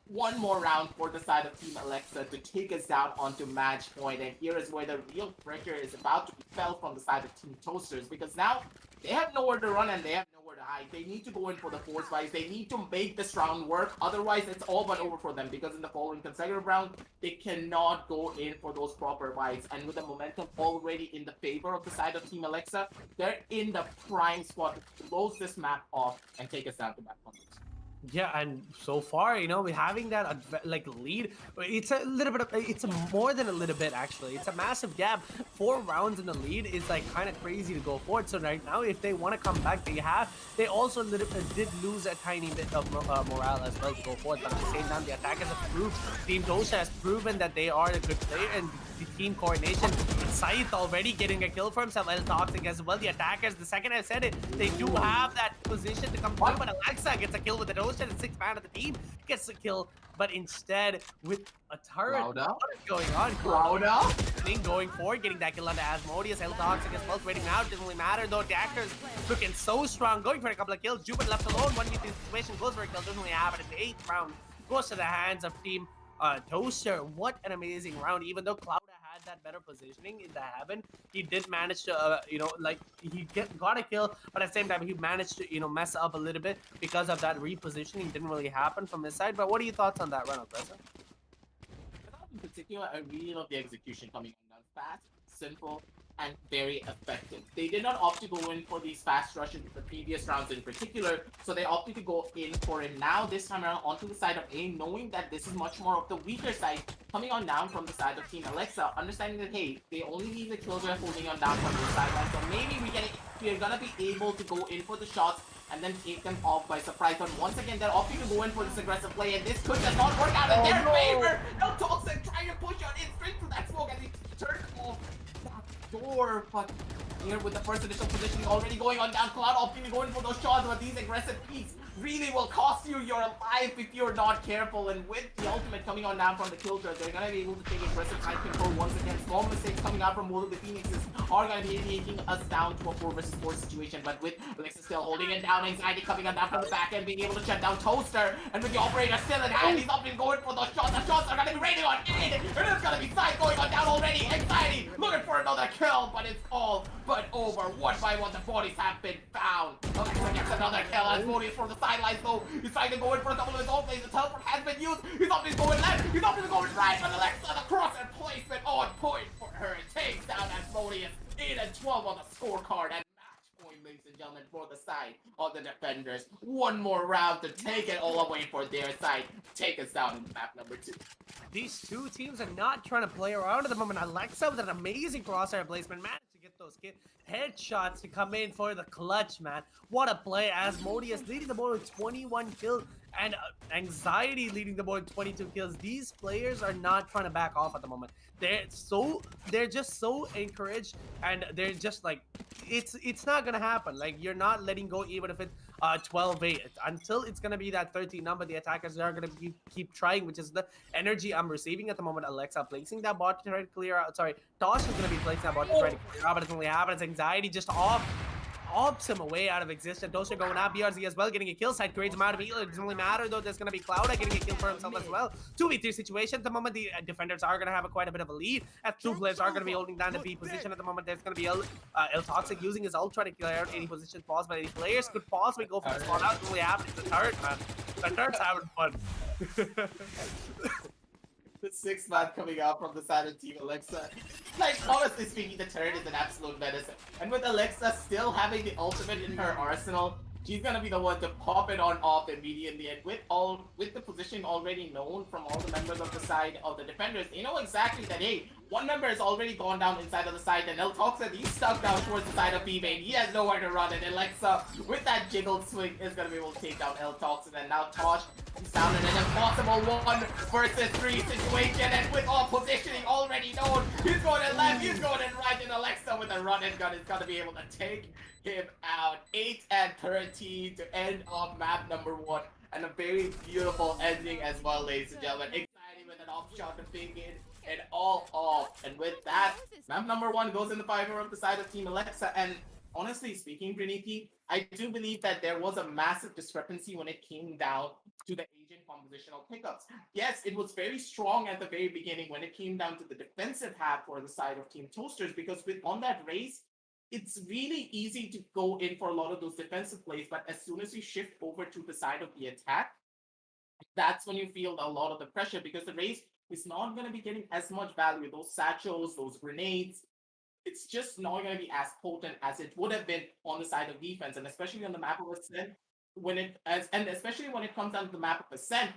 one more round for the side of Team Alexa to take us down onto match point. And here is where the real pressure is about to be felt from the side of Team Toasters, because now they have nowhere to run and they have nowhere to hide. They need to go in for the force buys. They need to make this round work. Otherwise, it's all but over for them, because in the following consecutive round, they cannot go in for those proper buys. And with the momentum already in the favor of the side of Team Alexa, they're in the prime spot to close this map off and take us down to match point. Yeah, and so far, we're having that like lead. It's a little bit of, it's a more than a little bit actually. It's a massive gap. 4 rounds in the lead is like kind of crazy to go forward. So right now, if they want to come back, they also did lose a tiny bit of morale as well to go forward. But at the same time, the attackers have proved, Team Tosha has proven that they are a good player, and the team coordination. Scythe already getting a kill for himself. Well, Toxic as well. The attackers, the second I said it, they do have that position to come through, but Alexa gets a kill with the Ocean, and 6 man of the team gets the kill, but instead with a turret. Louder, What is going on? louder. Going forward, getting that kill onto Asmodeus. Hell Toxic as well, waiting out. Doesn't really matter though. The actors looking so strong, going for a couple of kills. Jubin left alone. 1v3 situation, goes for a kill. Doesn't really happen in the 8th round. Goes to the hands of Team Toaster. What an amazing round. Even though Cloud had that better positioning in the heaven, he did manage to, like got a kill, but at the same time, he managed to, mess up a little bit because of that repositioning. Didn't really happen from his side. But what are your thoughts on that run, Oppressor? In particular, I really love the execution coming on down fast, simple, and very effective. They did not opt to go in for these fast rushes in the previous rounds in particular, so they opted to go in for it now this time around onto the side of A, knowing that this is much more of the weaker side coming on down from the side of Team Alexa, understanding that hey, they only need the kills are holding on down from the sideline, so maybe we're gonna be able to go in for the shots and then take them off by surprise. But once again, they're opting to go in for this aggressive play, and this could just not work out in their favor. No Toxic trying to push on in straight through that smoke as he turns off that door. But here with the first initial positioning already going on down, Cloud opting to go in for those shots, but these aggressive peaks really will cost you your life if you're not careful. And with the ultimate coming on down from the Killjoys, they're gonna be able to take aggressive side control once again. Small mistakes coming out from both of the Phoenixes are gonna be taking us down to a 4 versus 4 situation. But with Alexa still holding it down, Anxiety coming on down from the back end, being able to shut down Toaster, and with the operator still in hand, he's opting going for those shots. The shots are gonna be raining on Aid, and it's gonna be Side going on down already. Anxiety looking for another kill, but it's all but over. One by one, the bodies have been found. Alexa gets another kill as Modius from the sidelines though. He's trying to go in for a couple of his own plays. The teleport has been used. He's opting going left. He's opting going right. But Alexa, the cross and placement on point for her. It takes down Asmodeus. 8 and 12 on the scorecard. And match point, ladies and gentlemen, for the side of the defenders. One more round to take it all away for their side. Take us down in map number 2. These two teams are not trying to play around at the moment. Alexa with an amazing crosshair placement managed to get those headshots to come in for the clutch, man. What a play. Asmodeus leading the board with 21 kills, and Anxiety leading the board with 22 kills. These players are not trying to back off at the moment. They're just so encouraged, and they're just like, it's not gonna happen. Like, you're not letting go even if it's 12-8 until it's gonna be that 13 number. The attackers are gonna keep trying, which is the energy I'm receiving at the moment. Alexa placing that bot to try to clear out. Sorry, Tosh is gonna be placing that bot to try to clear out, but it doesn't really happen. It's Anxiety just opts him away out of existence. Toaster going out, BRZ as well, getting a kill. Side creates him out of heal. It doesn't really matter though. There's going to be Cloud getting a kill for himself as well. 2v3 situation. At the moment, the defenders are going to have quite a bit of a lead. As two players are going to be holding down the B position at the moment. There's going to be El Toxic using his ult, trying to clear out any positions possible. Any players could possibly go for the spot out. It's really happening. The turret, man. The turret's having fun. The 6th man coming out from the side of Team Alexa. Like, honestly speaking, the turret is an absolute medicine. And with Alexa still having the ultimate in her arsenal, she's gonna be the one to pop it on off immediately. And with the position already known from all the members of the side of the defenders, they know exactly that, hey, one member has already gone down inside of the side, and El Toxic, he's stuck down towards the side of B main. He has nowhere to run, and Alexa, with that jiggled swing, is going to be able to take down El Toxic. And now Tosh, he's down in an impossible 1 versus 3 situation, and with all positioning already known, he's going in left, he's going in right, and Alexa with a run and gun is going to be able to take him out. 8 and 13 to end off map number 1, and a very beautiful ending as well, ladies and gentlemen. Exciting with an off shot to ping in. And all off. And with that, map number 1 goes in the favor of the side of Team Alexa. And honestly speaking, Praniti, I do believe that there was a massive discrepancy when it came down to the agent compositional pickups. Yes, it was very strong at the very beginning when it came down to the defensive half for the side of Team Toasters, because on that race, it's really easy to go in for a lot of those defensive plays, but as soon as you shift over to the side of the attack, that's when you feel a lot of the pressure, because the race is not going to be getting as much value. Those satchels, those grenades, it's just not going to be as potent as it would have been on the side of defense, and especially on the map of Ascent. when it as and especially when it comes down to the map of Ascent,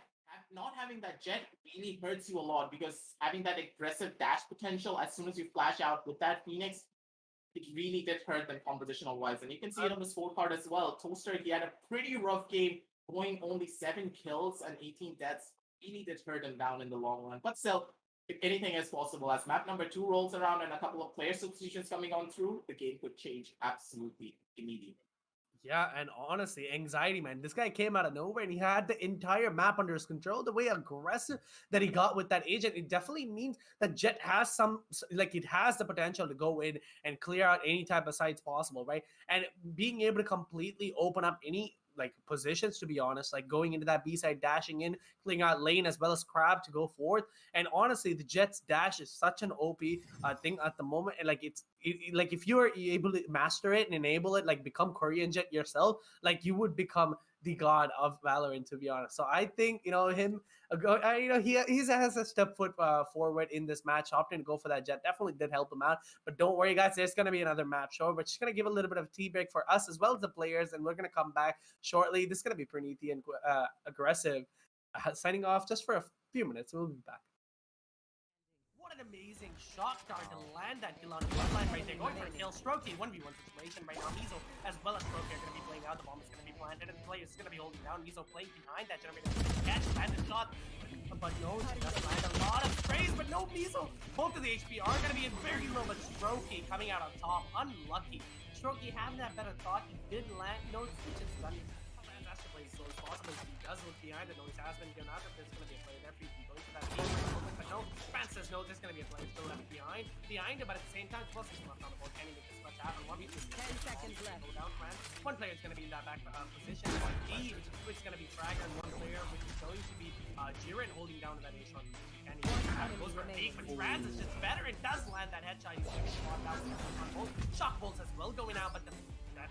not having that jet really hurts you a lot because having that aggressive dash potential as soon as you flash out with that Phoenix, it really did hurt them compositional wise. And you can see it on the scorecard as well. Toaster, he had a pretty rough game, going only 7 kills and 18 deaths. Really did hurt him down in the long run. But still, if anything is possible, as map number 2 rolls around and a couple of player substitutions coming on through, the game could change absolutely immediately. Yeah, and honestly, anxiety, man. This guy came out of nowhere and he had the entire map under his control. The way aggressive that he got with that agent, it definitely means that Jet has like it has the potential to go in and clear out any type of sites possible, right? And being able to completely open up any like positions, to be honest, like going into that B side, dashing in, clearing out lane as well as Crab to go forth. And honestly, the Jet's dash is such an OP thing at the moment. And like like if you are able to master it and enable it, like become Korean Jet yourself, like you would become the god of Valorant, to be honest. So I think him, he has a step foot forward in this match. Opting to go for that Jet definitely did help him out. But don't worry, guys, there's gonna be another map show. We're just gonna give a little bit of tea break for us as well as the players, and we're gonna come back shortly. This is gonna be Praniti and aggressive. Signing off just for a few minutes. We'll be back. What an amazing shot start to land that kill on the front line right there. Going for a kill. Strokey, 1v1 situation right now. Mizo as well as Strokey are going to be playing out. The bomb is going to be planted and the player is going to be holding down. Mizo playing behind that generator. Catch, land the shot. But no, she does land a lot of sprays, but no Mizo. Both of the HP are going to be very low, but Strokey coming out on top. Unlucky. Strokey having that better thought. He did land. No switches done. Has to play as slow as possible. He does look behind. The noise has been given out that there's going to be a player there for you. Going for that team. But no, France says no, there's going to be a player still left behind him, but at the same time, plus he's left on the board. Can he make this much happen? 10 seconds left. Go down, France. One player is going to be in that back position. One D, which is going to be Fragger, and one player, which is going to be Jiren holding down to that A-shot. Can he goes for a fake, but France is just better and does land that headshot. He's going to swap out on both. Shock bolts as well going out, but that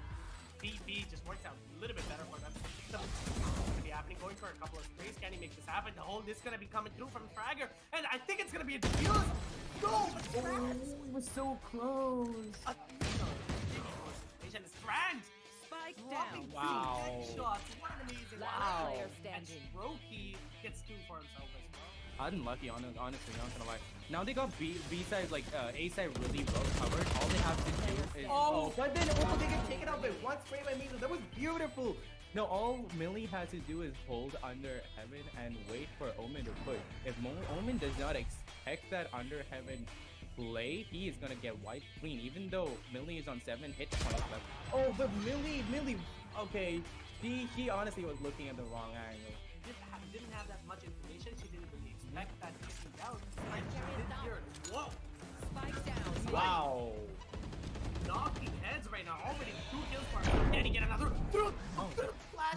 DP just works out a little bit better for them. So going to be happening, going for a couple of sprays. Can he make this happen? The hold is going to be coming through from Fragger, and I think it's going to be a defuse. No, but It was so close. Is France Spike dropping down. Wow. headshots. What an amazing Last player And standing. Strokey gets two for himself as well. Unlucky, honestly, not gonna lie. Now they got B side, like A side really well covered. All they have to do is But then also they get taken out by one spray by Mizo. That was beautiful. no. All Millie has to do is hold under heaven and wait for Omen to push. If Omen does not expect that under heaven play, he is gonna get wiped clean. Even though Millie is on 7 hit points left. Oh, but Millie, okay, she honestly was looking at the wrong angle. Didn't have that much information. She didn't really expect that to be out. And she did hear it. Whoa! Spike down. Wow. Knocking heads right now. Already 2 kills for him. Can he get another? Through flash.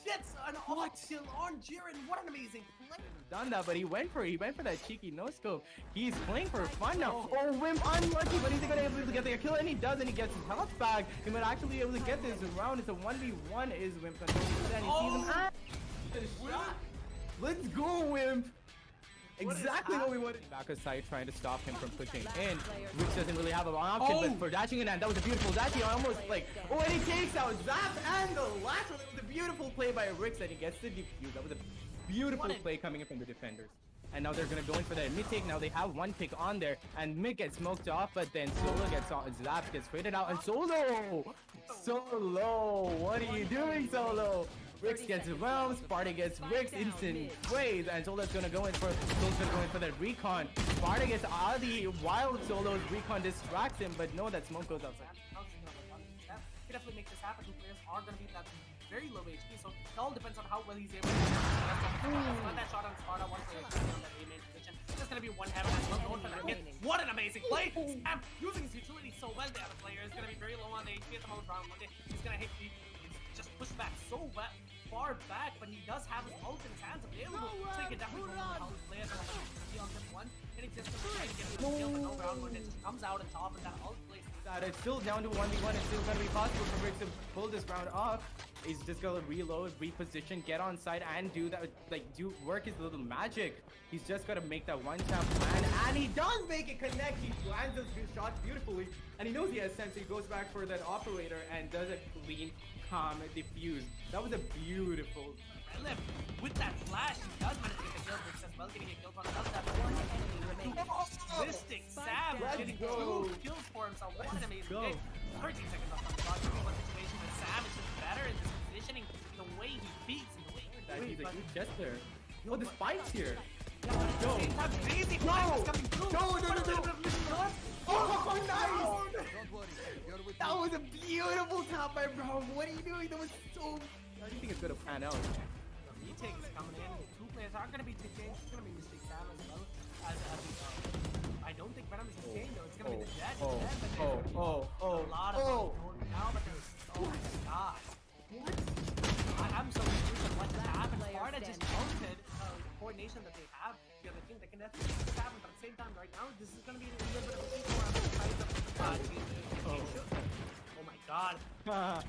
Gets an off kill on Jiren. What an amazing play. Done that, but he went for that cheeky no scope. He's playing for fun now. Oh, Wimp unlucky, but he's gonna be able to get the kill, and he does, and he gets his health back. He might actually be able to get this round. It's a 1v1. Is Wimp gonna do that? He sees him. Let's go, Wimp. What is Exactly what we wanted. Back aside, trying to stop him from pushing in, which doesn't really have an option. But for dashing in, and that was a beautiful dash. He almost like, Oh, and he takes out Zap and the last one. It was a beautiful play by Rix, and he gets the defuse. That was a beautiful play coming in from the defenders. And now they're gonna go in for that mid take. Now they have one pick on there, and mid gets smoked off, but then Solo gets on. Zap gets traded out, and Solo, what are you doing, Solo? Rix gets realm, Sparta gets Rix, instant plays, and Solo's gonna go in for that recon. Sparta gets out of the wild. Solo's recon distracts him, but no, that smoke goes outside. He definitely makes this happen. The players are going to be that very low HP, so it all depends on how well he's able to run that shot on Sparta. One player is on that A main position. There's going to be one heaven as well. Going for that hit. What an amazing play! Sam using his utility so well. The other player is going to be very low on the HP at the moment. He's going to hit. He's just pushed back so far back, but he does have his ult in his hands available, so he can definitely go on how he plays on this one. And he's just trying to get him a kill, but no round one. It just comes out on top, and that ult plays. That it's still down to 1v1. It's still gonna be possible for Rix to pull this round off. He's just gonna reload, reposition, get on side, and do that. Like do work his little magic. He's just gotta make that one tap plan, And he does make it connect. He lands those good shots beautifully. And he knows he has sense. So he goes back for that operator and does a clean, calm diffuse. That was a beautiful. Relif, with that flash, he does manage to get the kill. Bricks as well, getting a kill on another tap. One enemy remaining. Twisting Sam Let's getting go. 2 kills for himself. What an amazing go. game. 13 seconds left on the clock. One situation where Sam is just better in this positioning. The way he beats and the way he That he's a but- good jester. Oh, the spike's here. At the same time, crazy flash is coming through. No. What a little bit of mission. Oh, nice! That was a beautiful tap by Brown. What are you doing? That was so. How do you think it's gonna pan out? The retake is coming in. 2 players are going to be changed. It's going to be Mystic Sam as well. I don't think Venom is a chain though. It's going to be the Jet. Oh, Jet, but oh, there's oh, oh, a lot of oh. going now, but there's oh my god. What? I'm so confused on what just happened. Player Florida just standing. counted the coordination that they have. The other team that can definitely make this happen, but at the same time, right now, this is going to be a little bit of a equal on the side of oh my god.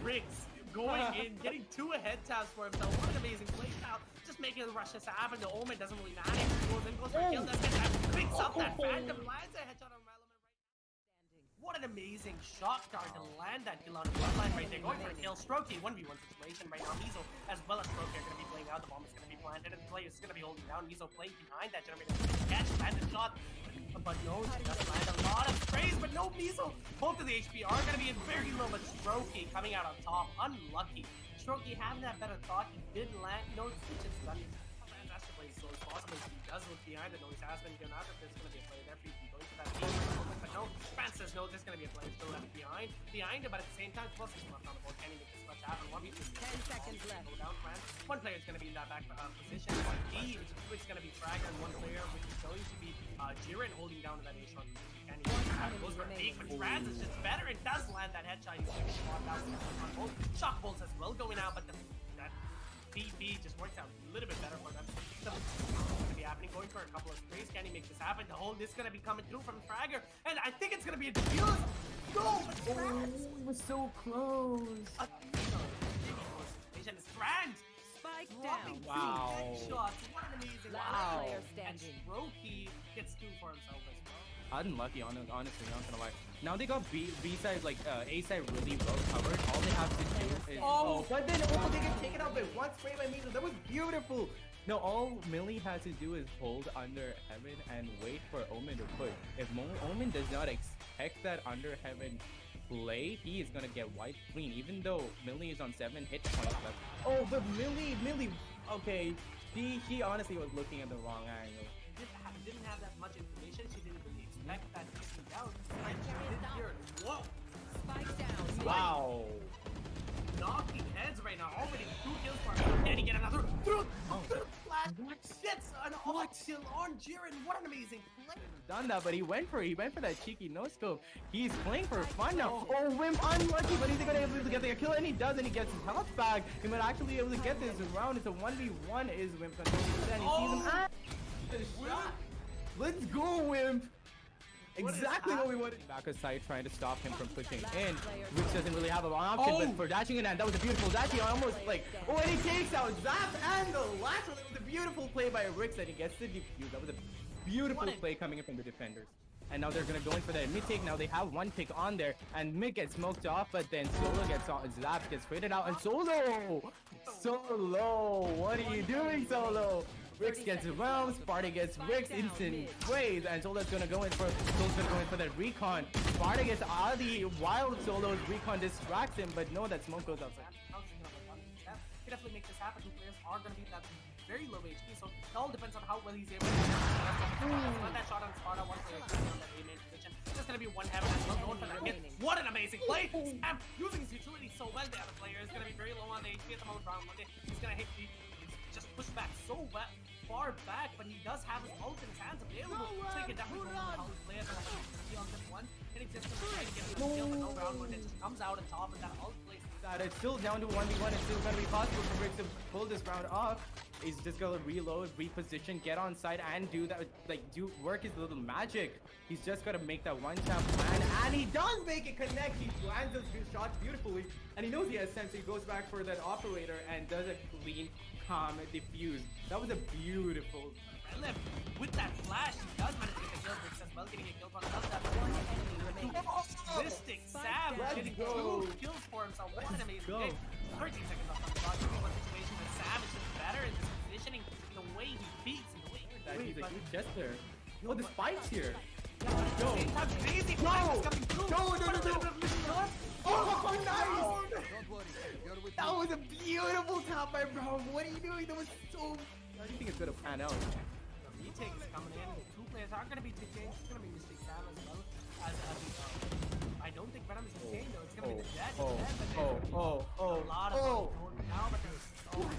Riggs going in, getting 2 head taps for himself. What an amazing play now. Just making the rush to happen. The Omen doesn't really matter. He goes in, goes for a kill, does get that, picks up that Phantom, lands a headshot on Relevant right now. What an amazing shot guard to land that kill on the front line right there. Going for a kill. Strokey, 1v1 situation right now. Mizo as well as Strokey are going to be playing out. The bomb is going to be planted and the player is going to be holding down. Mizo playing behind that generator. Catch, land the shot. But no, she does land a lot of sprays, but no Mizo. Both of the HP are going to be in very low, but Strokey coming out on top. Unlucky. Strokey having that better thought. He did land. No, switches done. That's to play as slow as possible. He does look behind it. No, he has been given out that there's going to be a player there for you to go into that team. But no, France says no, there's going to be a player still left behind it, but at the same time, plus he's left on the board. Can he make this much happen? 10 seconds left. Go down, France. One player is going to be in that back position. He is going to be Fragger, and one player which is going to be Jiren holding down to that A-shot. Can he goes for a peek, but France is just better and does land that headshot. He's going to spot that one on both. Shock bolts as well going out, but that BP just works out a little bit better for them. So, what's going to be happening? Going for a couple of sprays. Can he make this happen? The hold is going to be coming through from Fragger, and I think it's going to be a defuse. No, but France. It was so close. It's France. Spike Dropping down. Wow. headshots. What an amazing Last player And standing. Strokey gets 2 for himself as well. Unlucky, honestly, not gonna lie. Now they got B side, like A side really well covered. All they have to do is But then they get taken out by one spray by Mizo. That was beautiful. no. All Millie has to do is hold under heaven and wait for Omen to push. If Omen does not expect that under heaven play, he is gonna get wiped clean. Even though Millie is on 7 hit points left. Oh, but Millie, okay. She honestly was looking at the wrong angle. Didn't have that much information. She didn't really expect that to be down. And she did hear it. Whoa! Spike down. Wow. Knocking heads right now. Already 2 kills for him. Can he get another? Through flash. Gets an off kill on Jiren. What an amazing play. Done that, but he went for that cheeky no scope. He's playing for fun now. Oh, Wimp unlucky, but he's gonna be able to get the kill, and he does, and he gets his health back. He might actually be able to get this round. It's a 1v1. Is Wimp gonna do that? And he sees him. Shot. Let's go, Wimp. Exactly what we wanted. Back aside, trying to stop him from pushing in, which doesn't really have an option. But for dashing in, and that was a beautiful dash. He almost like, Oh, and he takes out Zap and the last one. It was a beautiful play by Rix, and he gets the defuse. That was a beautiful play coming in from the defenders. And now they're gonna go in for that mid take. Now they have one pick on there, and mid gets smoked off, but then Solo gets on. Zap gets traded out, and Solo, what are you doing, Solo? Rix gets realms, Sparta gets Rix, instant plays, and Solo's gonna go in for that recon. Sparta gets out of the wild Solo's recon distracts him, but no, that smoke goes outside. He definitely make this happen. 2 players are going to be that very low HP, so it all depends on how well he's able to get that shot on Sparta. One player is on that A-main position. Just going to be one heaven as well. Going for that hit. What an amazing play! Sam using his utility so well. The other player is going to be very low on the HP at the moment. Round 1. He's going to hit the just push back so far back, but he does have his ult in his hands available, so he can definitely go on how he plays on this one. And he's just trying to get the kill, but no round 1 that just comes out on top of that ult place. That it's still down to 1v1. It's still gonna be possible for Rix to to pull this round off. He's just gonna reload, reposition, get on side, and do that, like do work his little magic. He's just gotta make that one tap plan, And he does make it connect. He lands those good shots beautifully. And he knows he has sense, so he goes back for that operator and does a clean, calm diffuse. That was a beautiful. Relip with that flash, he does manage to get the kill. Bricks as well, getting a kill from another. One enemy remaining. Mystic Sam Let's getting go. 2 kills for himself. What an amazing go. game. 13 seconds left on the clock. Maybe one situation that Sam is just better in this positioning. The way he beats and the way he That he's a plays. good jester. Oh, the spikes here. Yo, crazy flash is coming through. No. Oh, nice! Don't worry, you're with That me. was a beautiful top by Brown. What are you doing? That was so. How do you think it's gonna pan out? Retake is coming in. 2 players are going to be changed. It's going to be Mystic Sam as well. I don't think Venom is going to change though. It's going to be the Jet. Oh, Jet, but there's oh, a lot of going now, but there's so much.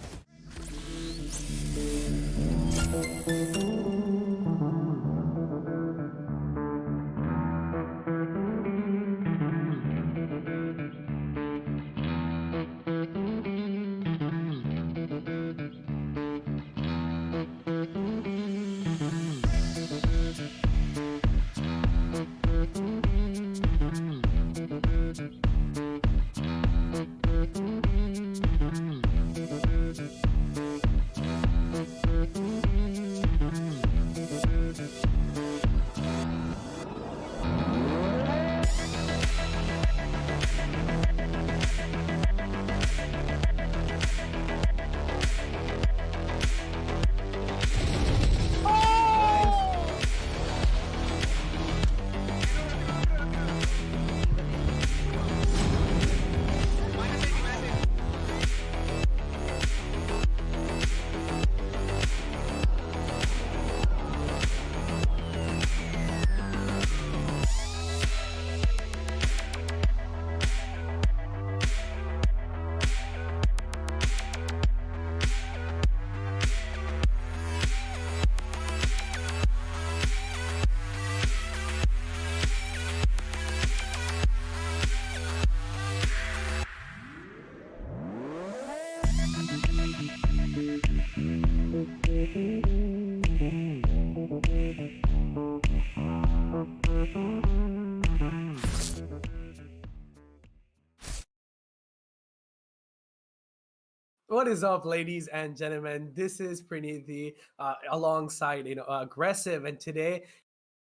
What is up, ladies and gentlemen? This is Praniti alongside aggressive, and today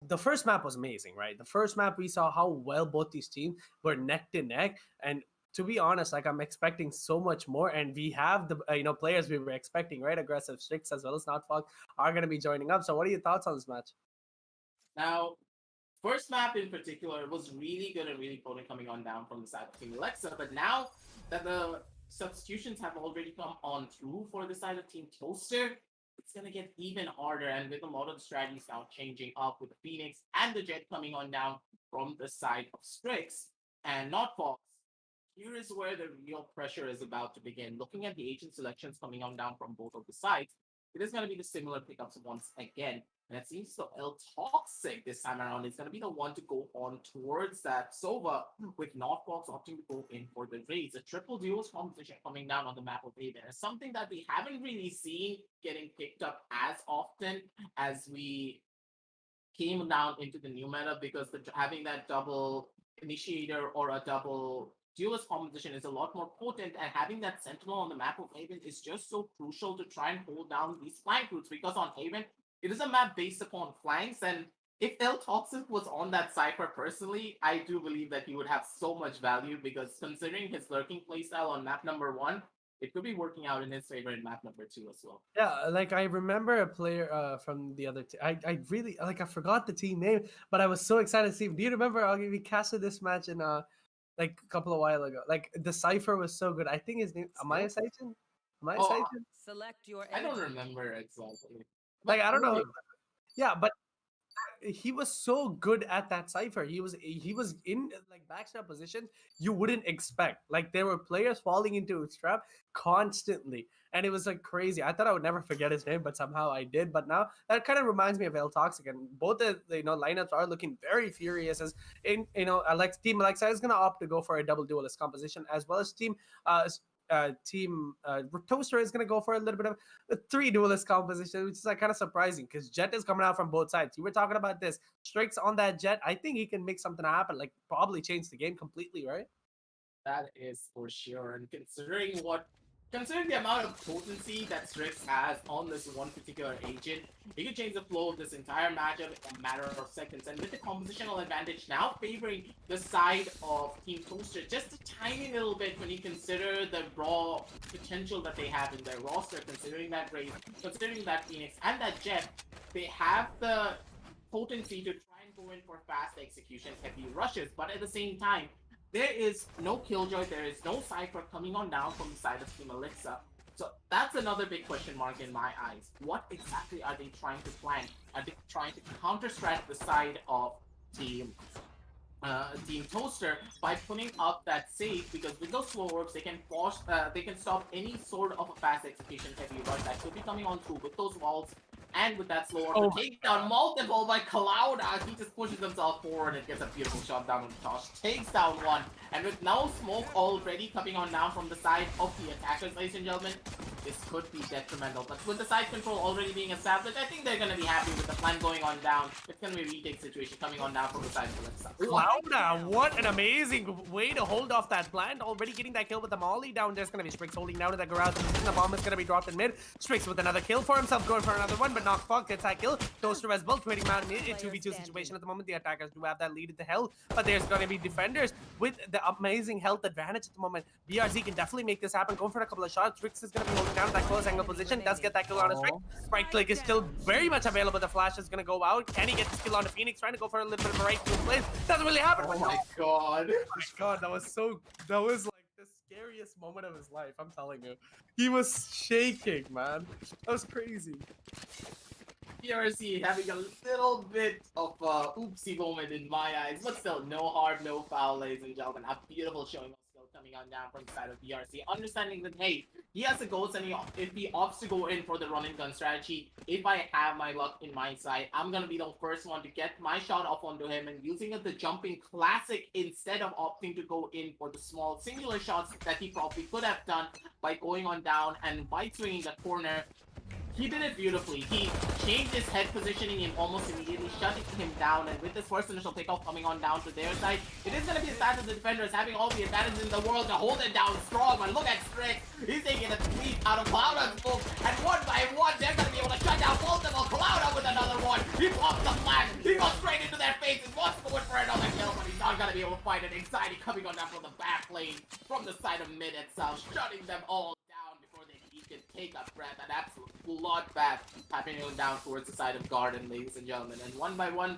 the first map was amazing, right? The first map we saw how well both these teams were neck to neck, and to be honest, like I'm expecting so much more, and we have the players we were expecting, right? Aggressive Strix as well as Notfog are going to be joining up. So, what are your thoughts on this match? Now, first map in particular was really good and really potent coming on down from the side of Team Alexa, but now that the substitutions have already come on through for the side of Team Toaster, it's going to get even harder. And with a lot of the strategies now changing up with the Phoenix and the Jet coming on down from the side of Strix and not Fox, here is where the real pressure is about to begin. Looking at the agent selections coming on down from both of the sides, it is going to be the similar pickups once again. And it seems so El Toxic this time around is going to be the one to go on towards that Sova, with Northbox opting to go in for the raids. A triple duos composition coming down on the map of Haven is something that we haven't really seen getting picked up as often as we came down into the new meta, because having that double initiator or a double duelist composition is a lot more potent, and having that sentinel on the map of Haven is just so crucial to try and hold down these flank routes, because on Haven, it is a map based upon flanks, and if El Toxic was on that Cypher personally, I do believe that he would have so much value, because considering his lurking playstyle on map number 1, it could be working out in his favor in map number 2 as well. Yeah, like I remember a player from the other team. I really I forgot the team name, but I was so excited to see him. Do you remember we casted this match in like a couple of while ago? Like the Cypher was so good. I think his name Amaya Saiton? Amaya Oh, Saiton? Select your I don't energy. remember exactly. Like I don't know. Really, Yeah, but he was so good at that Cypher. He was in like backstrap positions you wouldn't expect. Like there were players falling into his trap constantly, and it was like crazy. I thought I would never forget his name, but somehow I did. But now that kind of reminds me of El Toxic, and both the lineups are looking very furious. As in Team Alexa is gonna opt to go for a double duelist composition, as well as Team team Toaster is going to go for a little bit of a 3 duelist composition, which is like kind of surprising because Jet is coming out from both sides. You were talking about this. Strix on that Jet. I think he can make something happen, like probably change the game completely, right? That is for sure. And considering the amount of potency that Strix has on this one particular agent, he can change the flow of this entire matchup in a matter of seconds. And with the compositional advantage now favoring the side of Team Toaster just a tiny little bit when you consider the raw potential that they have in their roster, considering that Raze, considering that Phoenix, and that Jet, they have the potency to try and go in for fast execution, heavy rushes, but at the same time, there is no Killjoy, there is no Cypher coming on down from the side of Team Alexa. So that's another big question mark in my eyes. What exactly are they trying to plan? Are they trying to counter-strat the side of Team Toaster by putting up that save? Because with those slow works, they can force, they can stop any sort of a fast execution heavy rush that could be coming on through with those walls. And with that slow order takedown multiple by Cloud, he just pushes himself forward and gets a beautiful shot down on Tosh. Takes down one, and with no smoke already coming on down from the side of the attackers, ladies and gentlemen, this could be detrimental. But with the side control already being established, I think they're going to be happy with the plan going on down. It's going to be a retake situation coming on down from the side of Alexa. Cloud, what an amazing way to hold off that plan. Already getting that kill with the molly down. There's going to be Strix holding down to the garage. The bomb is going to be dropped in mid. Strix with another kill for himself, going for another one, but not Fog gets that kill. Toaster as well, trading Mountain in a 2v2 situation at the moment. The attackers do have that lead at the hell, but there's going to be defenders with the amazing health advantage at the moment. BRZ can definitely make this happen. Going for a couple of shots. Strix is going to be holding down that close angle position. Does get that kill on his Strix. Right click is still very much available. The flash is going to go out. Can he get the skill on the Phoenix? Trying to go for a little bit of a right to place. Doesn't really happen. Oh my god. Oh my god, that was like the scariest moment of his life, I'm telling you. He was shaking, man. That was crazy. PRC having a little bit of a oopsie moment in my eyes, but still, no harm, no foul, ladies and gentlemen. A beautiful showing of skill coming on down from the side of PRC. Understanding that, hey, he has the ghost, and if he opts to go in for the run and gun strategy, if I have my luck in my side, I'm gonna be the first one to get my shot off onto him, and using the jumping classic instead of opting to go in for the small singular shots that he probably could have done by going on down and by swinging the corner. He did it beautifully. He changed his head positioning and almost immediately shutting him down. And with this first initial takeoff coming on down to their side, it is going to be the side of the defenders having all the advantage in the world to hold it down strong. But look at Strix. He's taking a lead out of Cloud smoke. And one by one, they're going to be able to shut down multiple. Cloud with another one. He pops the flash. He goes straight into their faces. Wants to go in for another kill, but he's not going to be able to fight it. Anxiety coming on down from the back lane, from the side of mid itself, shutting them all down before they can take a breath. An absolute bloodbath happening down towards the side of Garden, ladies and gentlemen. And one by one,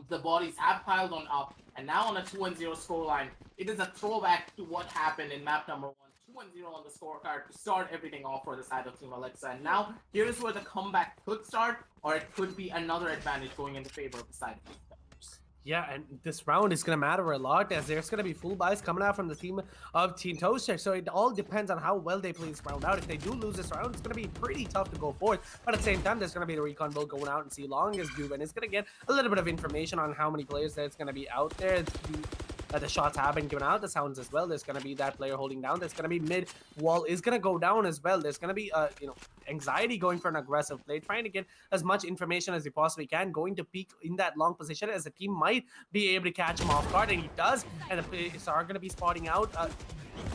the bodies have piled on up. And now on a 2-0 scoreline, it is a throwback to what happened in map number 1. 2-0 on the scorecard to start everything off for the side of Team Alexa. And now, here's where the comeback could start, or it could be another advantage going in the favor of the side of Team Alexa. Yeah, and this round is going to matter a lot as there's going to be full buys coming out from the team of Team Toaster. So it all depends on how well they play this round out. If they do lose this round, it's going to be pretty tough to go forward. But at the same time, there's going to be the recon build going out and see long as Juven is going to get a little bit of information on how many players that's going to be out there. The shots have been given out, the sounds as well. There's going to be that player holding down. There's going to be mid wall is going to go down as well. There's going to be anxiety going for an aggressive play, trying to get as much information as he possibly can, going to peek in that long position as the team might be able to catch him off guard, and he does. And the players are going to be spotting out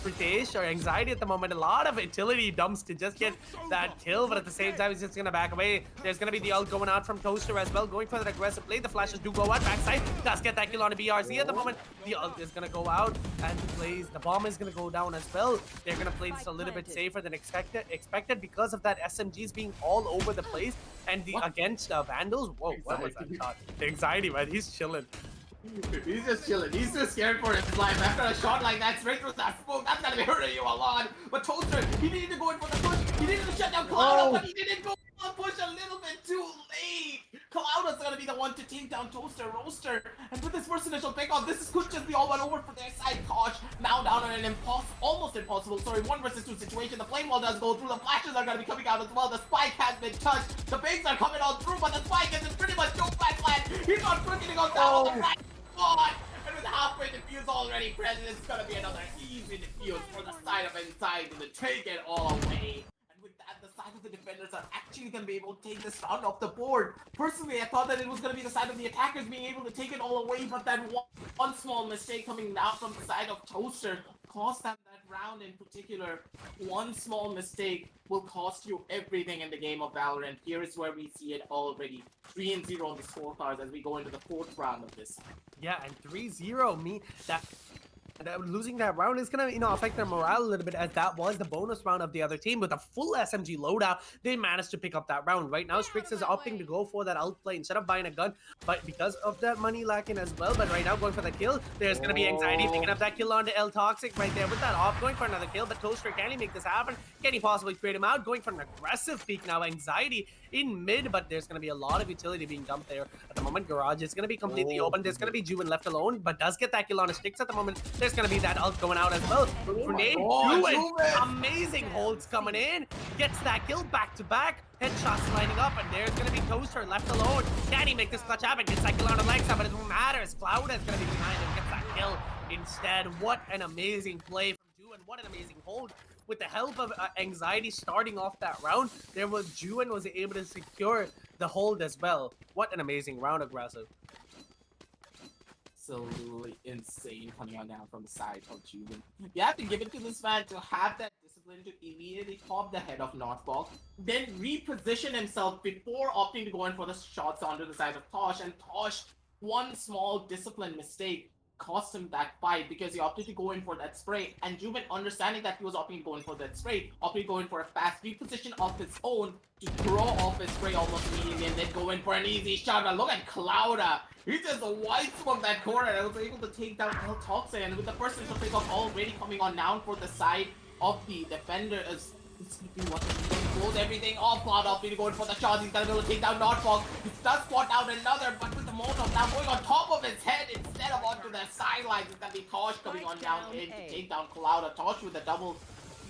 Pritesh or anxiety at the moment. A lot of utility dumps to just get that kill, but at the same time, he's just going to back away. There's going to be the ult going out from Toaster as well, going for that aggressive play. The flashes do go out backside. Does get that kill on a BRZ at the moment. The ult is going to go out, and the bomb is going to go down as well. They're going to play this a little bit safer than expected because of that SMGs being all over the place. And the against Vandals, whoa, what was that shot? The anxiety, man, he's chilling. He's just chilling. He's just scared for his life. After a shot like that, straight through that smoke, that's gonna be hurting you a lot. But Toaster, he needed to go in for the push. He needed to shut down Cloud, but he didn't go for the push a little bit too late. Cloud is gonna be the one to take down Toaster Roaster. And with this first initial pickoff, this could just be all one over for their side. Kosh now down on an almost impossible, 1 versus 2 situation. The flame wall does go through. The flashes are gonna be coming out as well. The spike has been touched. The bigs are coming on through, but the spike is pretty much no flat land. He's not freaking on down on the right. And with how halfway defuse already present. It's gonna be another easy defuse for the side of Inside to take it all away. And with that, the side of the defenders are actually gonna be able to take this round off the board. Personally, I thought that it was gonna be the side of the attackers being able to take it all away, but that one small mistake coming down from the side of Toaster cost them that round in particular. One small mistake will cost you everything in the game of Valorant. Here is where we see it already. 3-0 on the scorecards as we go into the 4th round of this. Yeah, and 3-0 losing that round is gonna, affect their morale a little bit, as that was the bonus round of the other team with a full SMG loadout. They managed to pick up that round. Right now, Strix is opting to go for that outplay instead of buying a gun, but because of that money lacking as well. But right now, going for the kill, there's gonna be Anxiety picking up that kill onto El Toxic right there with that off, going for another kill. But Toaster, can he make this happen? Can he possibly trade him out? Going for an aggressive peek now. Anxiety in mid, but there's gonna be a lot of utility being dumped there at the moment. Garage is gonna be completely open. There's gonna be Juven left alone, but does get that kill on his Strix at the moment. There's gonna be that ult going out as well. Grenade, Juven, amazing holds coming in, gets that kill back to back. Headshots lining up, and there's gonna be Toaster left alone. Can he make this clutch happen? Gets that kill on Alexa, but it doesn't matter. Cloud is gonna be behind him, gets that kill instead. What an amazing play from Juven. What an amazing hold. With the help of Anxiety starting off that round, Juven was able to secure the hold as well. What an amazing round, Aggressive. Absolutely insane coming on down from the side of Juven. You have to give it to this man to have that discipline to immediately pop the head of Northfall, then reposition himself before opting to go in for the shots onto the side of Tosh. And Tosh, one small discipline mistake cost him that fight because he opted to go in for that spray. And Juven, understanding that he was opting to go in for that spray, opted to go in for a fast reposition of his own to throw off his spray almost immediately and then go in for an easy shot. But look at Clouda. He just white smoked that corner and was able to take down El Toxic. And with the first initial pick up already coming on down for the side of the defender is close everything off. Cloud off, going for the shots. He's gonna be able to take down Notfall. He does spot out another, but with the Molotov now going on top of his head instead of onto the sidelines. It's gonna be Tosh coming on down in to take down Cloud. Tosh with a double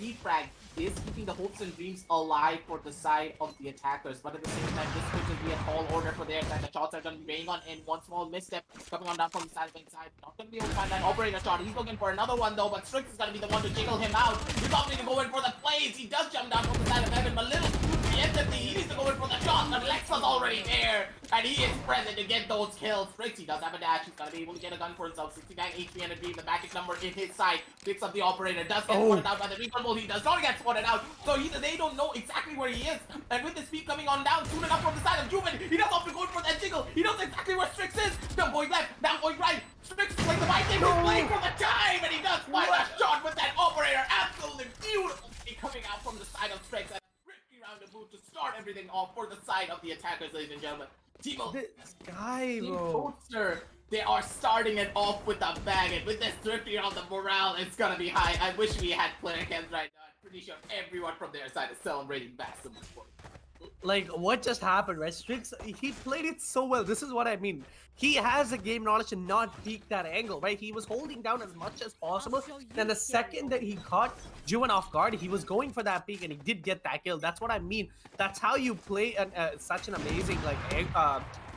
defrag is keeping the hopes and dreams alive for the side of the attackers, but at the same time, this could just be a tall order for their side. The shots are going to be raining on in. One small misstep coming on down from the side of Inside. Not going to be able to find that operator shot. He's looking for another one though, but Strix is going to be the one to jiggle him out. He's opting to go in for the plays. He does jump down from the side of Evan, but little to the end of the, he needs to go in for the shot, but Lexa's already there, and he is present to get those kills. Strix, he does have a dash. He's going to be able to get a gun for himself. 69 HP and a dream. The magic number in his side. Picks up the operator. Does get spotted out by the recon ball. He does not get spotted out. So they don't know exactly where he is. And with the speed coming on down, soon enough from the side of Juven, he does opt to go for that jiggle. He knows exactly where Strix is. Now going left, now going right. Strix is like the right thing. He's playing for the time, and he does find a shot with that operator. Absolutely beautiful coming out from the side of Strix. And a risky round of move to start everything off for the side of the attackers, ladies and gentlemen. Timo, This guy, bro. Toaster, they are starting it off with a bang, and with this thrifty on the morale, it's gonna be high. I wish we had player cams right now. I'm pretty sure everyone from their side is celebrating massively. Like, what just happened, right? Strix, he played it so well. This is what I mean. He has the game knowledge to not peek that angle, right? He was holding down as much as possible. Then the second that he caught Juven off guard, he was going for that peek, and he did get that kill. That's what I mean. That's how you play such an amazing, like,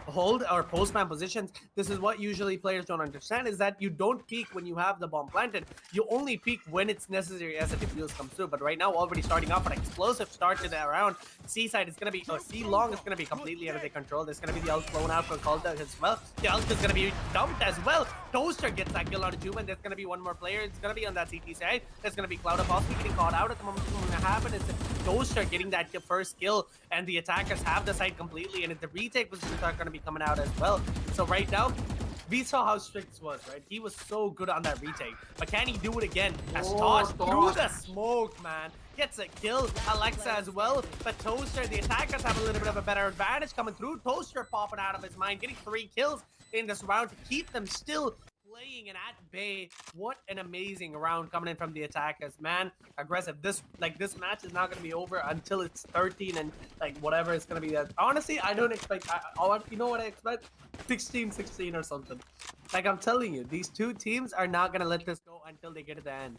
hold or postman positions. This is what usually players don't understand, is that you don't peek when you have the bomb planted. You only peek when it's necessary as a defuse comes through. But right now, already starting off an explosive start to that round. C side is going to be, C long is going to be completely under their control. There's going to be the ult flown out from Kalta as well. The ult is going to be dumped as well. Toaster gets that kill on Juven. There's going to be one more player. It's going to be on that CT side. There's going to be Cloud possibly getting caught out at the moment. What's going to happen is Toaster getting that first kill, and the attackers have the side completely, and the retake positions are going to be coming out as well. So right now, we saw how Strix was, right? He was so good on that retake. But can he do it again? As Tosh through the smoke, man. Gets a kill. Alexa as well. But Toaster, the attackers have a little bit of a better advantage coming through. Toaster popping out of his mind, getting 3 kills in this round to keep them still playing and at bay. What an amazing round coming in from the attackers, man. Aggressive. This match is not going to be over until it's 13 and like whatever it's going to be. Honestly, I don't expect, you know what I expect? 16-16 or something. Like I'm telling you, these two teams are not going to let this go until they get to the end.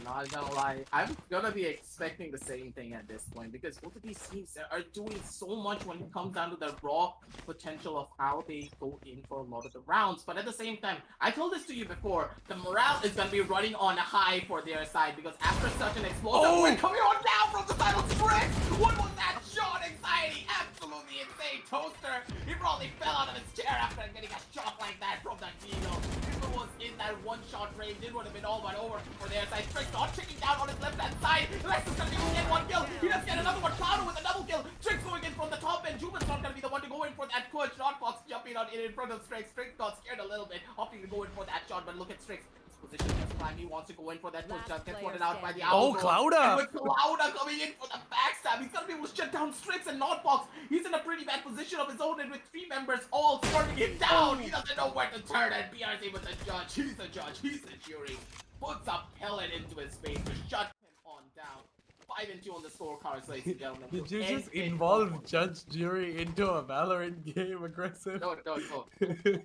not gonna lie. I'm gonna be expecting the same thing at this point because both of these teams are doing so much when it comes down to the raw potential of how they go in for a lot of the rounds. But at the same time, I told this to you before, the morale is gonna be running on a high for their side because after such an explosive win coming on down from the side of Strix, what was that shot? Anxiety, absolutely insane. Toaster, he probably fell out of his chair after getting a shot like that from that Deagle. If it was in that one-shot range, it would have been all but over for their side. Strix not checking down on his left-hand side. Lex is gonna be able to get one kill. He does get another one. Cloud with a double kill. Strix going in from the top end. Juven's not gonna be the one to go in for that push. Notfox jumping on in front of Strix. Strix got scared a little bit, opting to go in for that shot, but look at Strix. Position as Prime, he wants to go in for that push, just gets sorted out by the Owl. Clouda! And with Clouda coming in for the backstab, he's gonna be able to shut down Strix and Notbox. He's in a pretty bad position of his own, and with 3 members all swarming him down, he doesn't know where to turn, and BRZ with the judge. He's the judge, he's the jury. Puts a pellet into his face to shut him on down. 5-2 on the scorecards, ladies and gentlemen. Did you just involve judge jury into a Valorant game? Aggressive. No.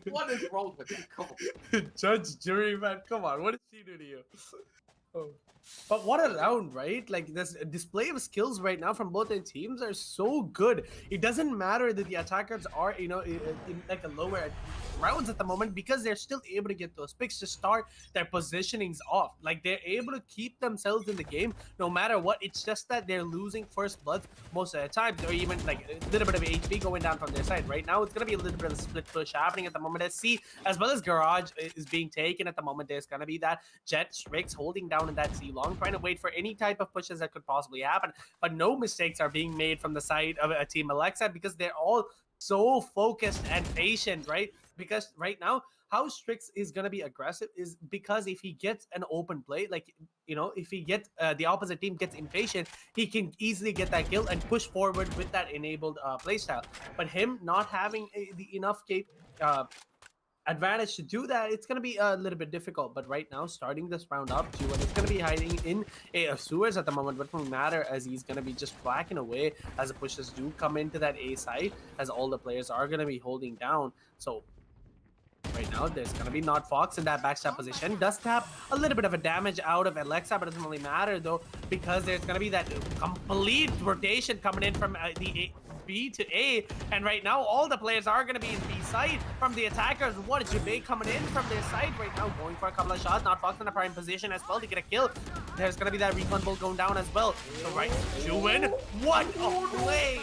What is wrong with that? Come on. Judge jury, man. Come on. What did she do to you? Oh. But what a round, right? Like this display of skills right now from both the teams are so good. It doesn't matter that the attackers are, in like a lower rounds at the moment because they're still able to get those picks to start their positionings off. Like they're able to keep themselves in the game no matter what. It's just that they're losing first blood most of the time, or even like a little bit of HP going down from their side. Right now, it's gonna be a little bit of a split push happening at the moment. As C as well as Garage is being taken at the moment. There's gonna be that Jet Strix holding down in that C long, trying to wait for any type of pushes that could possibly happen. But no mistakes are being made from the side of a team Alexa because they're all so focused and patient, right? Because right now, how Strix is going to be aggressive is because if he gets an open play, like, if he gets the opposite team gets impatient, he can easily get that kill and push forward with that enabled playstyle. But him not having the enough advantage to do that, it's going to be a little bit difficult. But right now, starting this round up, Juwan is going to be hiding in a sewers at the moment, but it won't matter as he's going to be just whacking away as the pushes do come into that A side, as all the players are going to be holding down. So right now, there's going to be Not Fox in that backstab position. Does tap a little bit of a damage out of Alexa, but it doesn't really matter though, because there's going to be that complete rotation coming in from the B to A, and right now all the players are going to be in B side from the attackers. What is Jubei coming in from their side right now, going for a couple of shots. Not Fox in a prime position as well to get a kill. There's going to be that recon bull going down as well. So right, Juwin, what a play!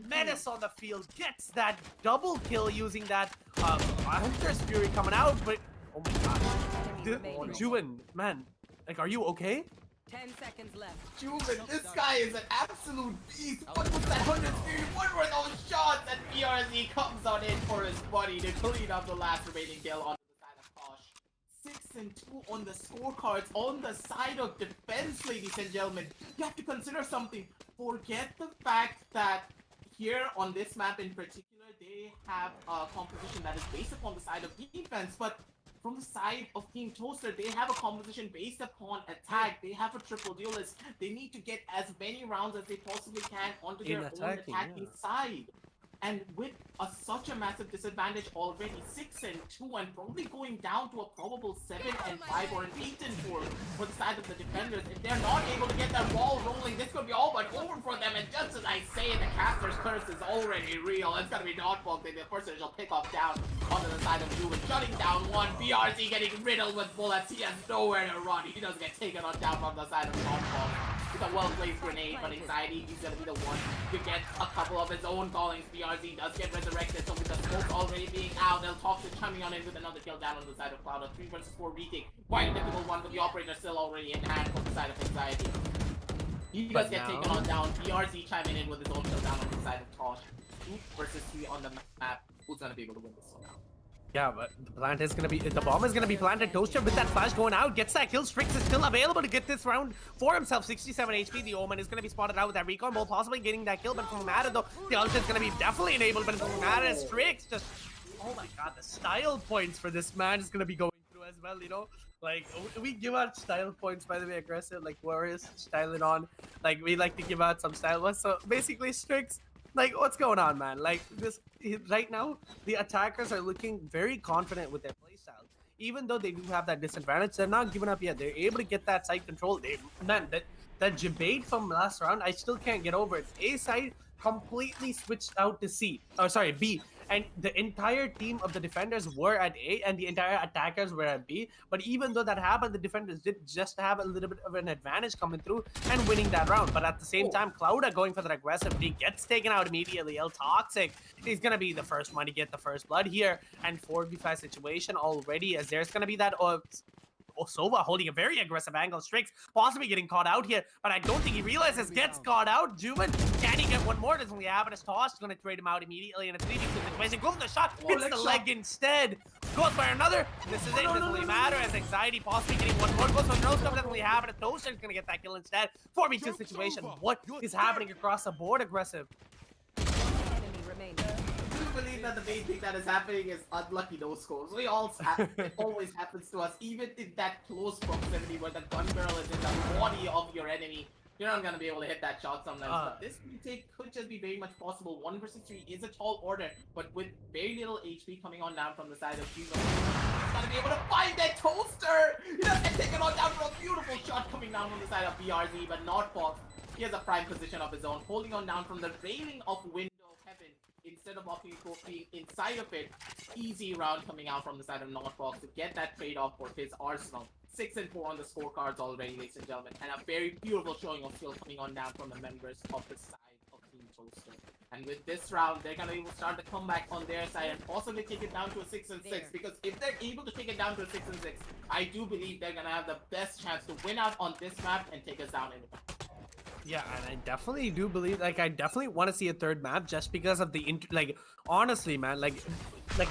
Menace on the field gets that double kill using that Hunter's Fury coming out, but oh my gosh, Juwin, man, like, are you okay? 10 seconds left. Juven, this guy is an absolute beast. What was that 100 speed? What were those shots? And BRZ comes on in for his buddy to clean up the last remaining kill on the side of Tosh. 6-2 on the scorecards on the side of defense, ladies and gentlemen. You have to consider something. Forget the fact that here on this map in particular, they have a composition that is based upon the side of defense, but from the side of Team Toaster, they have a composition based upon attack. They have a triple duelist. They need to get as many rounds as they possibly can onto their own attacking side. And with such a massive disadvantage already, 6-2, and probably going down to a probable 7-5 or an 8-4 for the side of the defenders. If they're not able to get that wall rolling, this could be all but over for them. And just as I say, the caster's curse is already real. It's gonna be Notebook. The first initial pickoff down onto the side of Juven, shutting down one. BRZ getting riddled with bullets. He has nowhere to run. He doesn't get taken on down from the side of Notebook. With a well-placed grenade, but Anxiety, he's gonna be the one to get a couple of his own callings. BRZ does get resurrected, so with the smoke already being out, they'll talk to chiming on in with another kill down on the side of Cloud. A 3 versus 4 retake. Quite a difficult one, but the operator still already in hand on the side of Anxiety. He does get taken on down. BRZ chiming in with his own kill down on the side of Tosh. 2 versus 3 on the map. Who's gonna be able to win this one now? Yeah, but the bomb is gonna be planted. Toaster with that flash going out, gets that kill. Strix is still available to get this round for himself. 67 HP. The Omen is gonna be spotted out with that recon ball, possibly getting that kill, but from Matter though, the ult is gonna be definitely enabled, but from Matter, Strix just, oh my god, the style points for this man is gonna be going through as well, Like, we give out style points, by the way, aggressive, like Warriors styling on. Like, we like to give out some style ones. So basically, Strix, like, what's going on, man? Like, right now, the attackers are looking very confident with their playstyle. even though they do have that disadvantage, they're not giving up yet. They're able to get that side control. Man, that debate from last round, I still can't get over it. A side completely switched out to B. And the entire team of the defenders were at A and the entire attackers were at B. But even though that happened, the defenders did just have a little bit of an advantage coming through and winning that round. But at the same time, Clouda going for that aggressive B gets taken out immediately. El Toxic is going to be the first one to get the first blood here. And 4v5 situation already, as there's going to be that... Sova holding a very aggressive angle. Strix possibly getting caught out here, but I don't think he realizes gets caught out. Juven, can he get one more? Doesn't really happen. His toss is going to trade him out immediately in a 3v2 situation. Goes for the shot, hits the leg instead. Goes for another. This is it. Doesn't really matter as Anxiety possibly getting one more. Goes for no stuff. Doesn't really happen. Toaster's going to get that kill instead. 4v2 situation. What is happening across the board? Aggressive. Enemy remaining. I believe that the main thing that is happening is unlucky no scores. It always happens to us, even in that close proximity where the gun barrel is in the body of your enemy. You're not gonna be able to hit that shot sometimes. But this retake could just be very much possible. 1 versus 3 is a tall order, but with very little HP coming on down from the side of Hugo, he's gonna be able to find that toaster. He doesn't take it on down for a beautiful shot coming down from the side of BRZ, but not Fox. He has a prime position of his own, holding on down from the railing of Window Heaven. Instead of opting for being inside of it, easy round coming out from the side of Northbox to get that trade-off for his arsenal. 6 and 4 on the scorecards already, ladies and gentlemen, and a very beautiful showing of skill coming on down from the members of the side of Team Toaster. And with this round, they're gonna be able to start the comeback on their side and possibly take it down to a 6 and 6. Because if they're able to take it down to a 6 and 6, I do believe they're gonna have the best chance to win out on this map and take us down in the map. Yeah, and I definitely do believe, I definitely want to see a third map just because of the, honestly, man,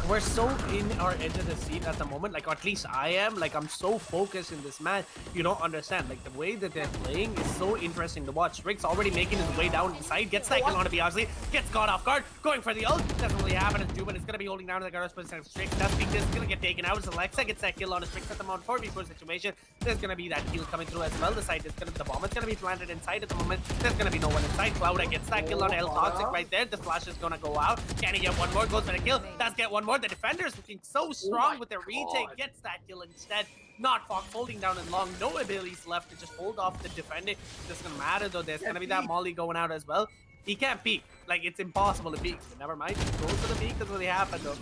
we're so in our edge of the seat at the moment, or at least I am, I'm so focused in this match, you don't understand, the way that they're playing is so interesting to watch. Strix already making his way down inside, gets that kill on to be obviously, gets caught off guard, going for the ult, doesn't really happen as Juven is going to be holding down to the Garros position of Strix. That's being just going to get taken out as Alexa gets that kill on a Strix at the moment. 4v4 situation, there's going to be that kill coming through as well. The side is going to, the bomb is going to be planted inside at the moment. There's going to be no one inside. Clouda gets that kill on El Toxic right there. The flash is going to go out. Can he get one more? Goes for the kill. Does get one more. The defenders looking so strong with their retake. Gets that kill instead. Not Fox holding down in long. No abilities left to just hold off the defender. Doesn't gonna matter though. There's going to be that Molly going out as well. He can't peek. It's impossible to peek. But never mind. He goes for the peek. Doesn't really happen though.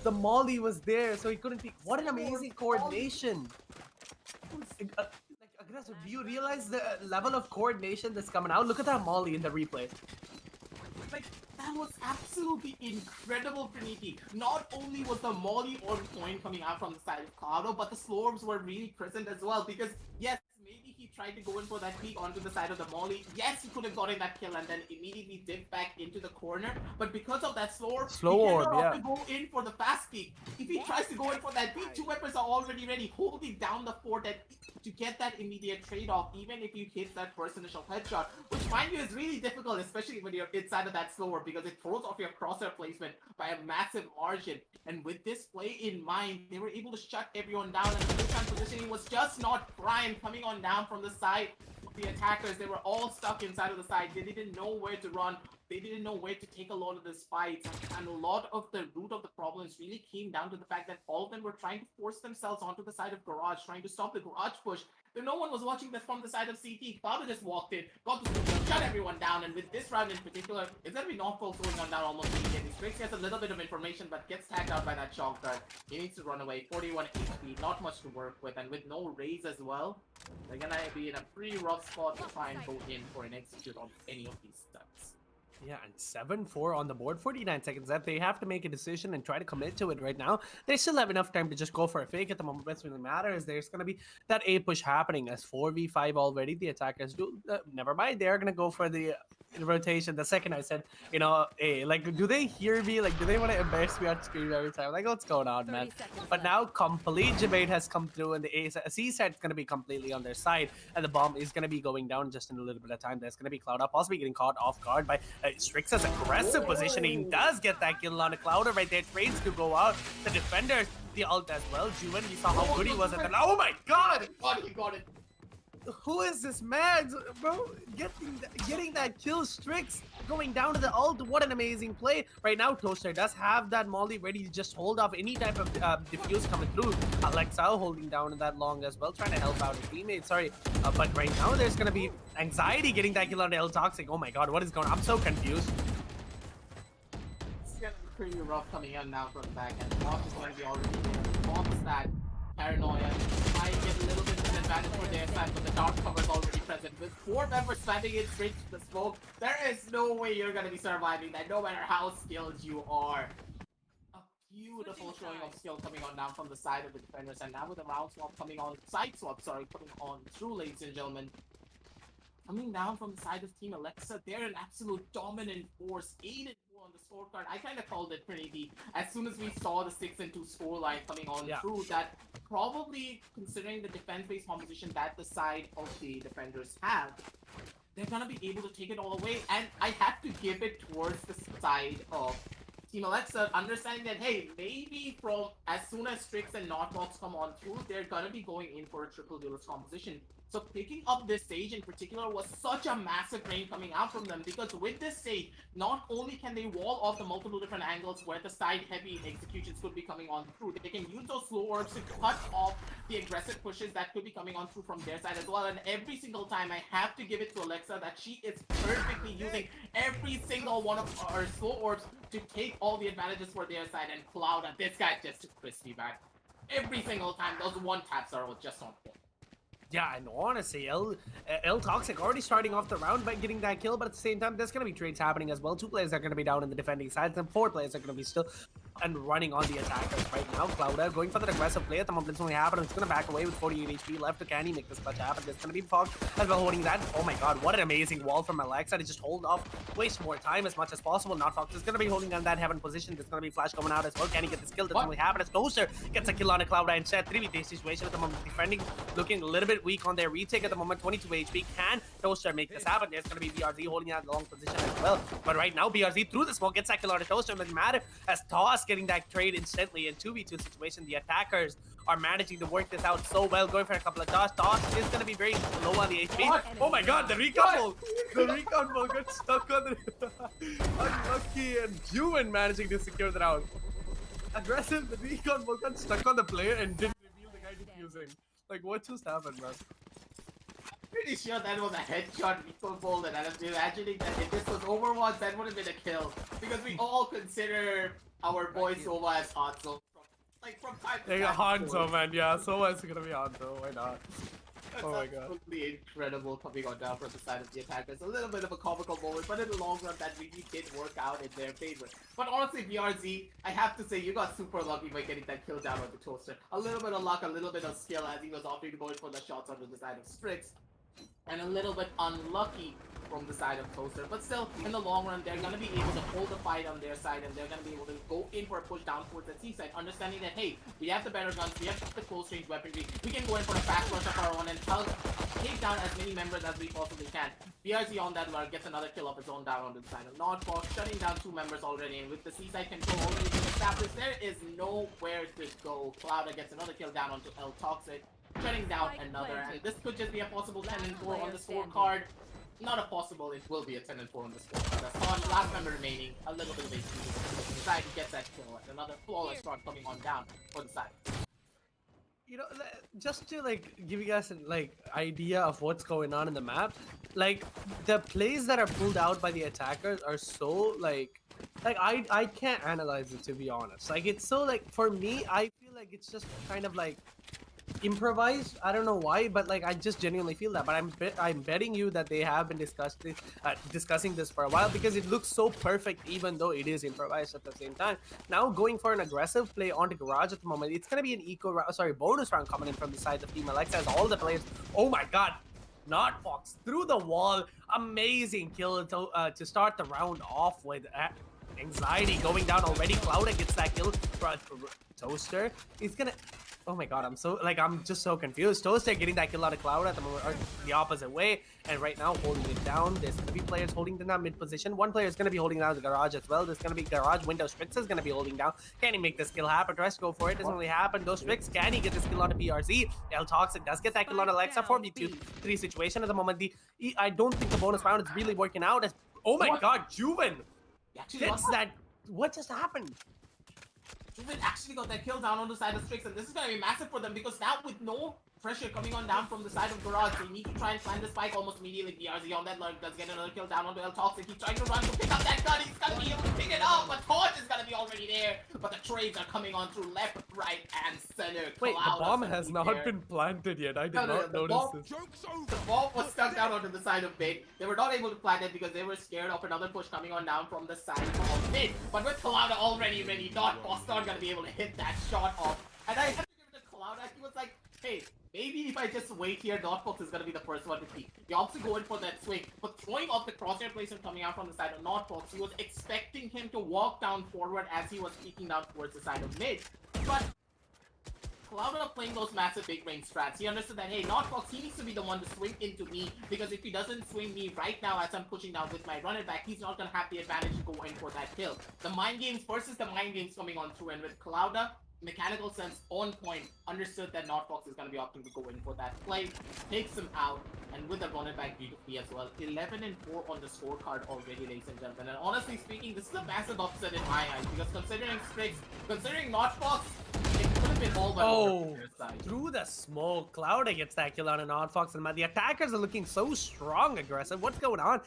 The Molly was there, so he couldn't peek. What an amazing coordination. Aggressive. Do you realize the level of coordination that's coming out? Look at that Molly in the replay. That was absolutely incredible, Praniti. Not only was the Molly on point coming out from the side of Cloud, but the slorms were really present as well. Because, yes, maybe he tried to go in for that peek onto the side of the Molly. Yes, he could have gotten that kill and then immediately dipped back into the corner. But because of that slow orb, he cannot go in for the fast peek. If he tries to go in for that peek, 2 weapons are already ready, holding down the fort to get that immediate trade-off, even if you hit that first initial headshot, which mind you is really difficult, especially when you're inside of that slow orb, because it throws off your crosshair placement by a massive margin. And with this play in mind, they were able to shut everyone down, and the this positioning was just not prime coming on down from the side of the attackers. They were all stuck inside of the side. They didn't know where to run. They didn't know where to take a lot of this fight, and a lot of the root of the problems really came down to the fact that all of them were trying to force themselves onto the side of Garage, trying to stop the Garage push. But no one was watching this from the side of CT. Cloud just walked in, got the solution, shut everyone down, and with this round in particular, it's gonna be Northpole throwing on down almost immediately. Strix gets a little bit of information, but gets tagged out by that shock guard. He needs to run away. 41 HP, not much to work with, and with no raise as well, they're gonna be in a pretty rough spot to try and go in for an execute on any of these stunts. Yeah, and 7-4 on the board, 49 seconds left. They have to make a decision and try to commit to it right now. They still have enough time to just go for a fake at the moment. What's really matters, there's going to be that A push happening as 4v5 already. The attackers do, never mind, they're going to go for the rotation. The second I said, A, do they hear me? Do they want to embarrass me on screen every time? What's going on, man? But now complete debate has come through, and the C side's going to be completely on their side, and the bomb is going to be going down just in a little bit of time. There's going to be Cloud up, possibly getting caught off guard by Strix's aggressive positioning. Does get that kill on a Clouder right there. Trades to go out. The defenders, the ult as well. Juven, you saw how good he was at the... Oh my god! He got it. who is this man, bro? Getting that kill, Strix going down to the ult. What an amazing play! Right now, Toaster does have that molly ready to just hold off any type of diffuse coming through. Alexa holding down in that long as well, trying to help out his teammates. Sorry, but right now there's gonna be anxiety getting that kill on El Toxic. Oh my god, what is going on? I'm so confused. It's gonna be pretty rough coming in now from the back end. Fox is going to be already there. Fox that paranoia might get a little bit of an advantage for their side, but the dark cover is already present. With 4 members spamming it straight to the smoke, there is no way you're gonna be surviving that, no matter how skilled you are. A beautiful showing of skill coming on down from the side of the defenders, and now with the round swap coming on, side swap, sorry, coming on through, ladies and gentlemen. Coming down from the side of Team Alexa, they're an absolute dominant force, 8-4 on the scorecard. I kind of called it pretty deep. As soon as we saw the 6-2 scoreline coming on through, that probably, considering the defense-based composition that the side of the defenders have, they're gonna be able to take it all away. And I have to give it towards the side of Team Alexa, understanding that, hey, maybe from as soon as Strix and Notbox come on through, they're gonna be going in for a triple duelist composition. So picking up this stage in particular was such a massive brain coming out from them, because with this stage, not only can they wall off the multiple different angles where the side heavy executions could be coming on through, they can use those slow orbs to cut off the aggressive pushes that could be coming on through from their side as well. And every single time I have to give it to Alexa that she is perfectly using every single one of our slow orbs to take all the advantages for their side. And Cloud, and this guy just took crispy back. Every single time, those one taps are just on point. Yeah, and honestly, El Toxic already starting off the round by getting that kill, but at the same time, there's going to be trades happening as well. 2 players are going to be down in the defending side, and 4 players are going to be still and running on the attackers right now. Clouda going for the aggressive play at the moment. It's only happening. It's going to back away with 48 HP left. Can he make this clutch happen? There's going to be Fox as well holding that. Oh my god, what an amazing wall from Alexa to just hold off, waste more time as much as possible. Not Fox is going to be holding on that heaven position. There's going to be flash coming out as well. Can he get this kill? That's only happened as Toaster gets a kill on a Clouda instead. 3v3 situation at the moment. Defending looking a little bit weak on their retake at the moment. 22 HP. Can Toaster make this happen? There's going to be BRZ holding that long position as well. But right now, BRZ through the smoke gets that kill on a Toaster. It doesn't matter as Toss getting that trade instantly in 2v2 situation. The attackers are managing to work this out so well, going for a couple of Toss. Toss is going to be very low on the HP. Oh my god, the recon ball! The recon ball got stuck on the... Unlucky, and Juven managing to secure the round. Aggressive, the recon ball got stuck on the player and didn't reveal the guy defusing. Like, what just happened, man? Pretty sure that was a headshot recall ball, and I'm imagining that if this was Overwatch, that would have been a kill. Because we all consider our boy Sova as Hanzo. From time to time. Hanzo, man, yeah, Sova is gonna be Hanzo, why not? That's oh my god. absolutely incredible coming on down from the side of the attackers. A little bit of a comical moment, but in the long run, that really did work out in their favor. But honestly, BRZ, I have to say, you got super lucky by getting that kill down on the Toaster. A little bit of luck, a little bit of skill as he was opting to go in for the shots onto the side of Strix. And a little bit unlucky from the side of Toaster, but still, in the long run, they're gonna be able to hold the fight on their side, and they're gonna be able to go in for a push down towards the C side, understanding that, hey, we have the better guns, we have the close range weaponry, we can go in for a fast rush of our own and take down as many members as we possibly can. BRZ on that lurk gets another kill of his own down on the side of Notbox, shutting down 2 members already, and with the C side control already being established, there is nowhere to go. Clouda gets another kill down onto El Toxic, shutting down another, and this could just be a possible 10-4 on the scorecard. Not a possible, it will be a 10-4 on the scorecard. That's on last member remaining, a little bit of HP. The side gets that kill, and another flawless start coming on down for the side. You know, just to like give you guys an idea of what's going on in the map, like the plays that are pulled out by the attackers are so like I can't analyze it, to be honest. Like, it's so like, for me, I feel like it's just kind of like improvised. I don't know why, but like I just genuinely feel that. But I'm betting you that they have been discussing this for a while, because it looks so perfect even though it is improvised at the same time. Now going for an aggressive play onto Garage at the moment, it's gonna be an bonus round coming in from the side of Team Alexa as all the players. Oh my god, not Fox through the wall. Amazing kill to start the round off with. Anxiety going down already. Clouda gets that kill for Toaster. He's gonna Oh my god, I'm just so confused. Toaster getting that kill out of Cloud at the moment, or the opposite way, and right now holding it down. There's gonna be players holding down mid position. One player is gonna be holding down the garage as well. There's gonna be garage window. Strix is gonna be holding down. Can he make this kill happen? Rest go for it. Doesn't really happen. Those Strix, can he get this kill on the BRZ? L Toxic does get that kill on Alexa. 4v3 situation at the moment. I don't think the bonus round is really working out. Oh my god, Juven He actually gets got that. What just happened? Juven actually got that kill down on the side of Strix, and this is going to be massive for them because now with no pressure coming on down from the side of Garage, they need to try and plant the spike almost immediately. BRZ on that lurk does get another kill down onto El Toxic. He's trying to run to pick up that gun. He's going to be able to pick it up, but Torch is going to be already there. But the trades are coming on through left, right, and center. Wait, Cloud the bomb is gonna has be not there. been planted yet. I did No, not the notice bomb- this. The bomb was stuck down onto the side of mid. They were not able to plant it because they were scared of another push coming on down from the side of mid. But with Cloud already ready, Boston gonna be able to hit that shot off. And I have to give it to Cloud. He was like, hey, maybe if I just wait here, Notebox is gonna be the first one to peek. He opts to go in for that swing, but throwing off the crosshair placement coming out from the side of Notebox, he was expecting him to walk down forward as he was peeking down towards the side of mid. But Cloud are playing those massive big range strats. He understood that, hey, Notebox, he needs to be the one to swing into me, because if he doesn't swing me right now as I'm pushing down with my run it back, he's not going to have the advantage to go in for that kill. The mind games versus the mind games coming on through, and with Clouda, mechanical sense on point, understood that Notebox is going to be opting to go in for that play, takes him out, and with the run it back beautifully as well. 11 and 4 on the scorecard already, ladies and gentlemen. And honestly speaking, this is a massive upset in my eyes, because considering Strix, considering Notebox, it could have been all but over on their side. Through the smoke, Cloud gets that kill on an Odd Fox, and man, the attackers are looking so strong, aggressive. What's going on?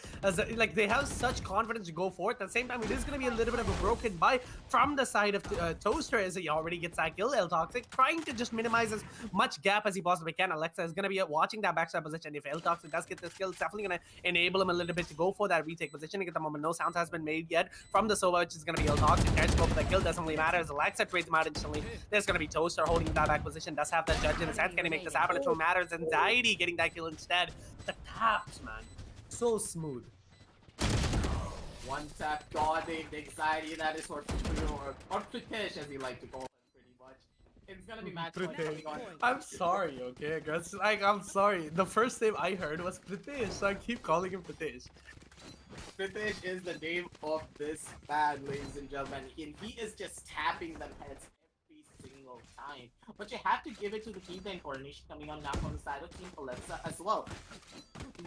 Like they have such confidence to go for it. At the same time, it is going to be a little bit of a broken buy from the side of Toaster, as he already gets that kill. El Toxic trying to just minimize as much gap as he possibly can. Alexa is going to be watching that backside position. If El Toxic does get this kill, it's definitely going to enable him a little bit to go for that retake position. At the moment, no sound has been made yet from the Sova, which is going to be El Toxic. There's go for the kill, doesn't really matter as Alexa trades him out instantly. There's going to be Toaster holding that back position, does have that judge in his hands. Can he make this happen? It won't matter. It's Anxiety getting that kill instead. The taps, man. So smooth. One tap, guarding the Anxiety, that is for Pritish, or Pritish as he like to call him pretty much. It's gonna be match point coming on. I'm sorry, okay, guys. Like, I'm sorry. The first name I heard was Pritesh, so I keep calling him Pritesh. Pritish is the name of this man, ladies and gentlemen. And he is just tapping them heads every single time. But you have to give it to the team playing coordination coming on now from the side of Team Alexa as well.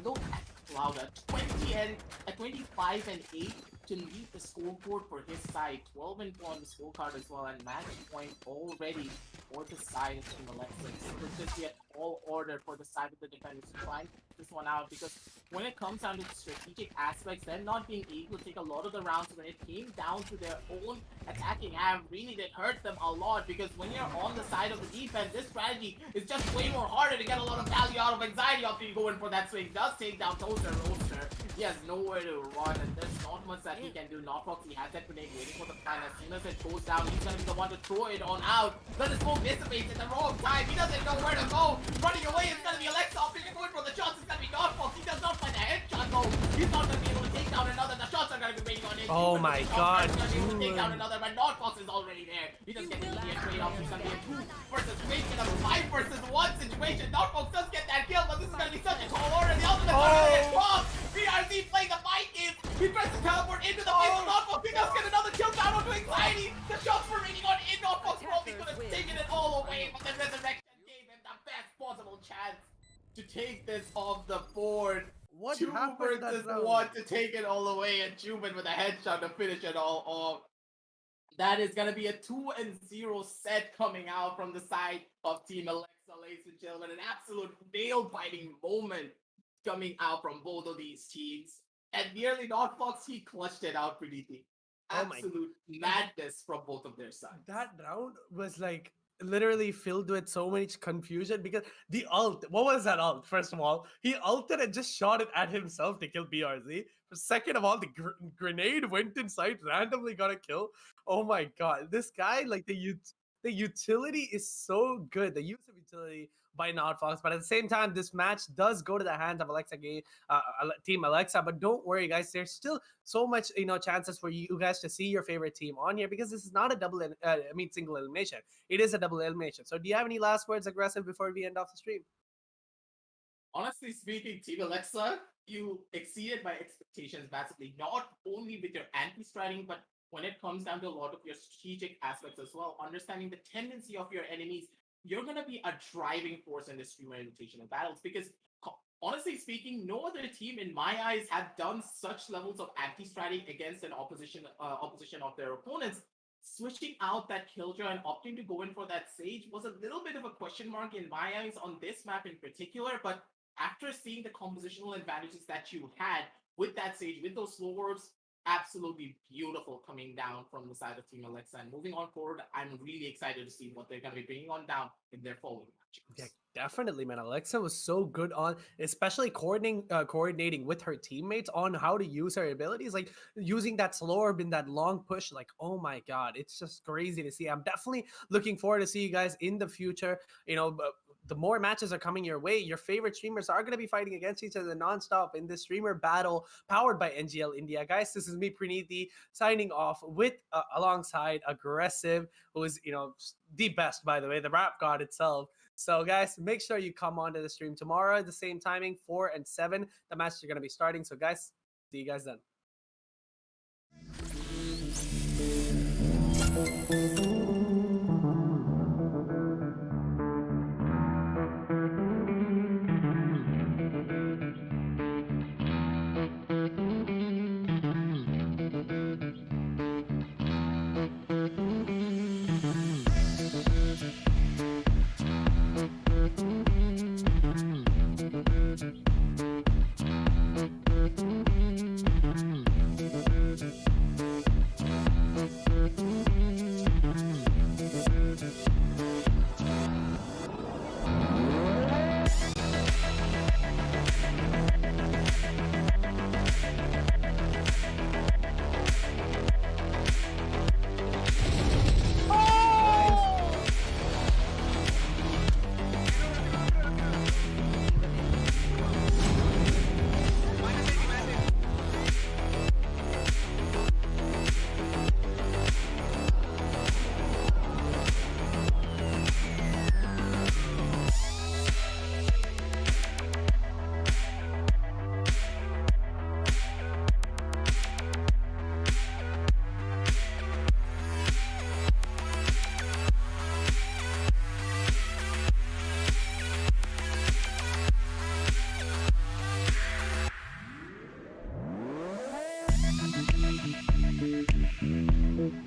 Look at Clouda, 25 and 8 to lead the scoreboard for his side. 12 and 4 on the scorecard as well, and match point already for the side of Team Alexa. It would just be a tall order for the side of the defenders to try and put this one out, because when it comes down to the strategic aspects, they're not being able to take a lot of the rounds. When it came down to their own attacking half, really did hurt them a lot, because when you're on the side of the defense, this strategy is just way more harder to get a lot of value out of Anxiety after you go in for that swing. Does take down Toaster Roaster. He has nowhere to run, and there's not much that he can do. Notebox, he has that grenade waiting for the plan. As soon as it goes down, he's gonna be the one to throw it on out. But the smoke dissipates at the wrong time. He doesn't know where to go. Running away is gonna be Alexa. If you're going for the shots, it's gonna be Notebox. He does not find a headshot though. He's not gonna be able to take down another. The shots are gonna be waiting on him. Oh my god, He's gonna be able to take dude. down another, but Notebox is already there. He doesn't get to be a trade-off. He's gonna be a 2 versus 3 in a 5 versus 1 situation. Notebox does get that kill, but this is gonna be such a tall order. The ultimate is gonna get dropped. BRZ playing the fight game. He tries to teleport into the face of Notebox. He does get another kill down onto Anxiety. The shots were raining on in. Notebox probably could have taken it all away, but the resurrection gave him the best possible chance to take this off the board. What 2 happened that versus round? 1 to take it all away, and Juven with a headshot to finish it all off. That is gonna be a 2-0 set coming out from the side of Team Alexa, ladies and gentlemen. An absolute nail-biting moment coming out from both of these teams. And nearly Notebox, he clutched it out pretty deep. Oh my- Absolute madness from both of their sides. That round was like literally filled with so much confusion, because the ult, what was that ult? First of all, he ulted and just shot it at himself to kill BRZ. Second of all, the grenade went inside, randomly got a kill. Oh my god, this guy, like the youth. the utility is so good. The use of utility by NotFox, but at the same time, this match does go to the hands of Team Alexa. But don't worry, guys. There's still so much, chances for you guys to see your favorite team on here because this is not a single elimination. It is a double elimination. So, do you have any last words, Aggressive, before we end off the stream? Honestly speaking, Team Alexa, you exceeded my expectations massively, not only with your anti-striding, but when it comes down to a lot of your strategic aspects as well, understanding the tendency of your enemies, you're going to be a driving force in the streamer invitational battles because honestly speaking, no other team in my eyes have done such levels of anti-striding against an opposition of their opponents. Switching out that killjoy and opting to go in for that sage was a little bit of a question mark in my eyes on this map in particular, but after seeing the compositional advantages that you had with that sage, with those slow orbs, absolutely beautiful coming down from the side of Team Alexa. And moving on forward, I'm really excited to see what they're going to be bringing on down in their following matchups. Yeah, definitely, man. Alexa was so good on, especially coordinating with her teammates on how to use her abilities, like using that slow orb in that long push. Like, oh my god, it's just crazy to see. I'm definitely looking forward to see you guys in the future. The more matches are coming your way, your favorite streamers are going to be fighting against each other nonstop in this streamer battle powered by NGL India. Guys, this is me, Praniti, signing off with alongside Aggressive, who is, the best, by the way, the rap god itself. So, guys, make sure you come on to the stream tomorrow at the same timing, 4 and 7. The matches are going to be starting. So, guys, see you guys then.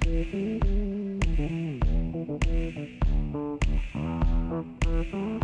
Thank you.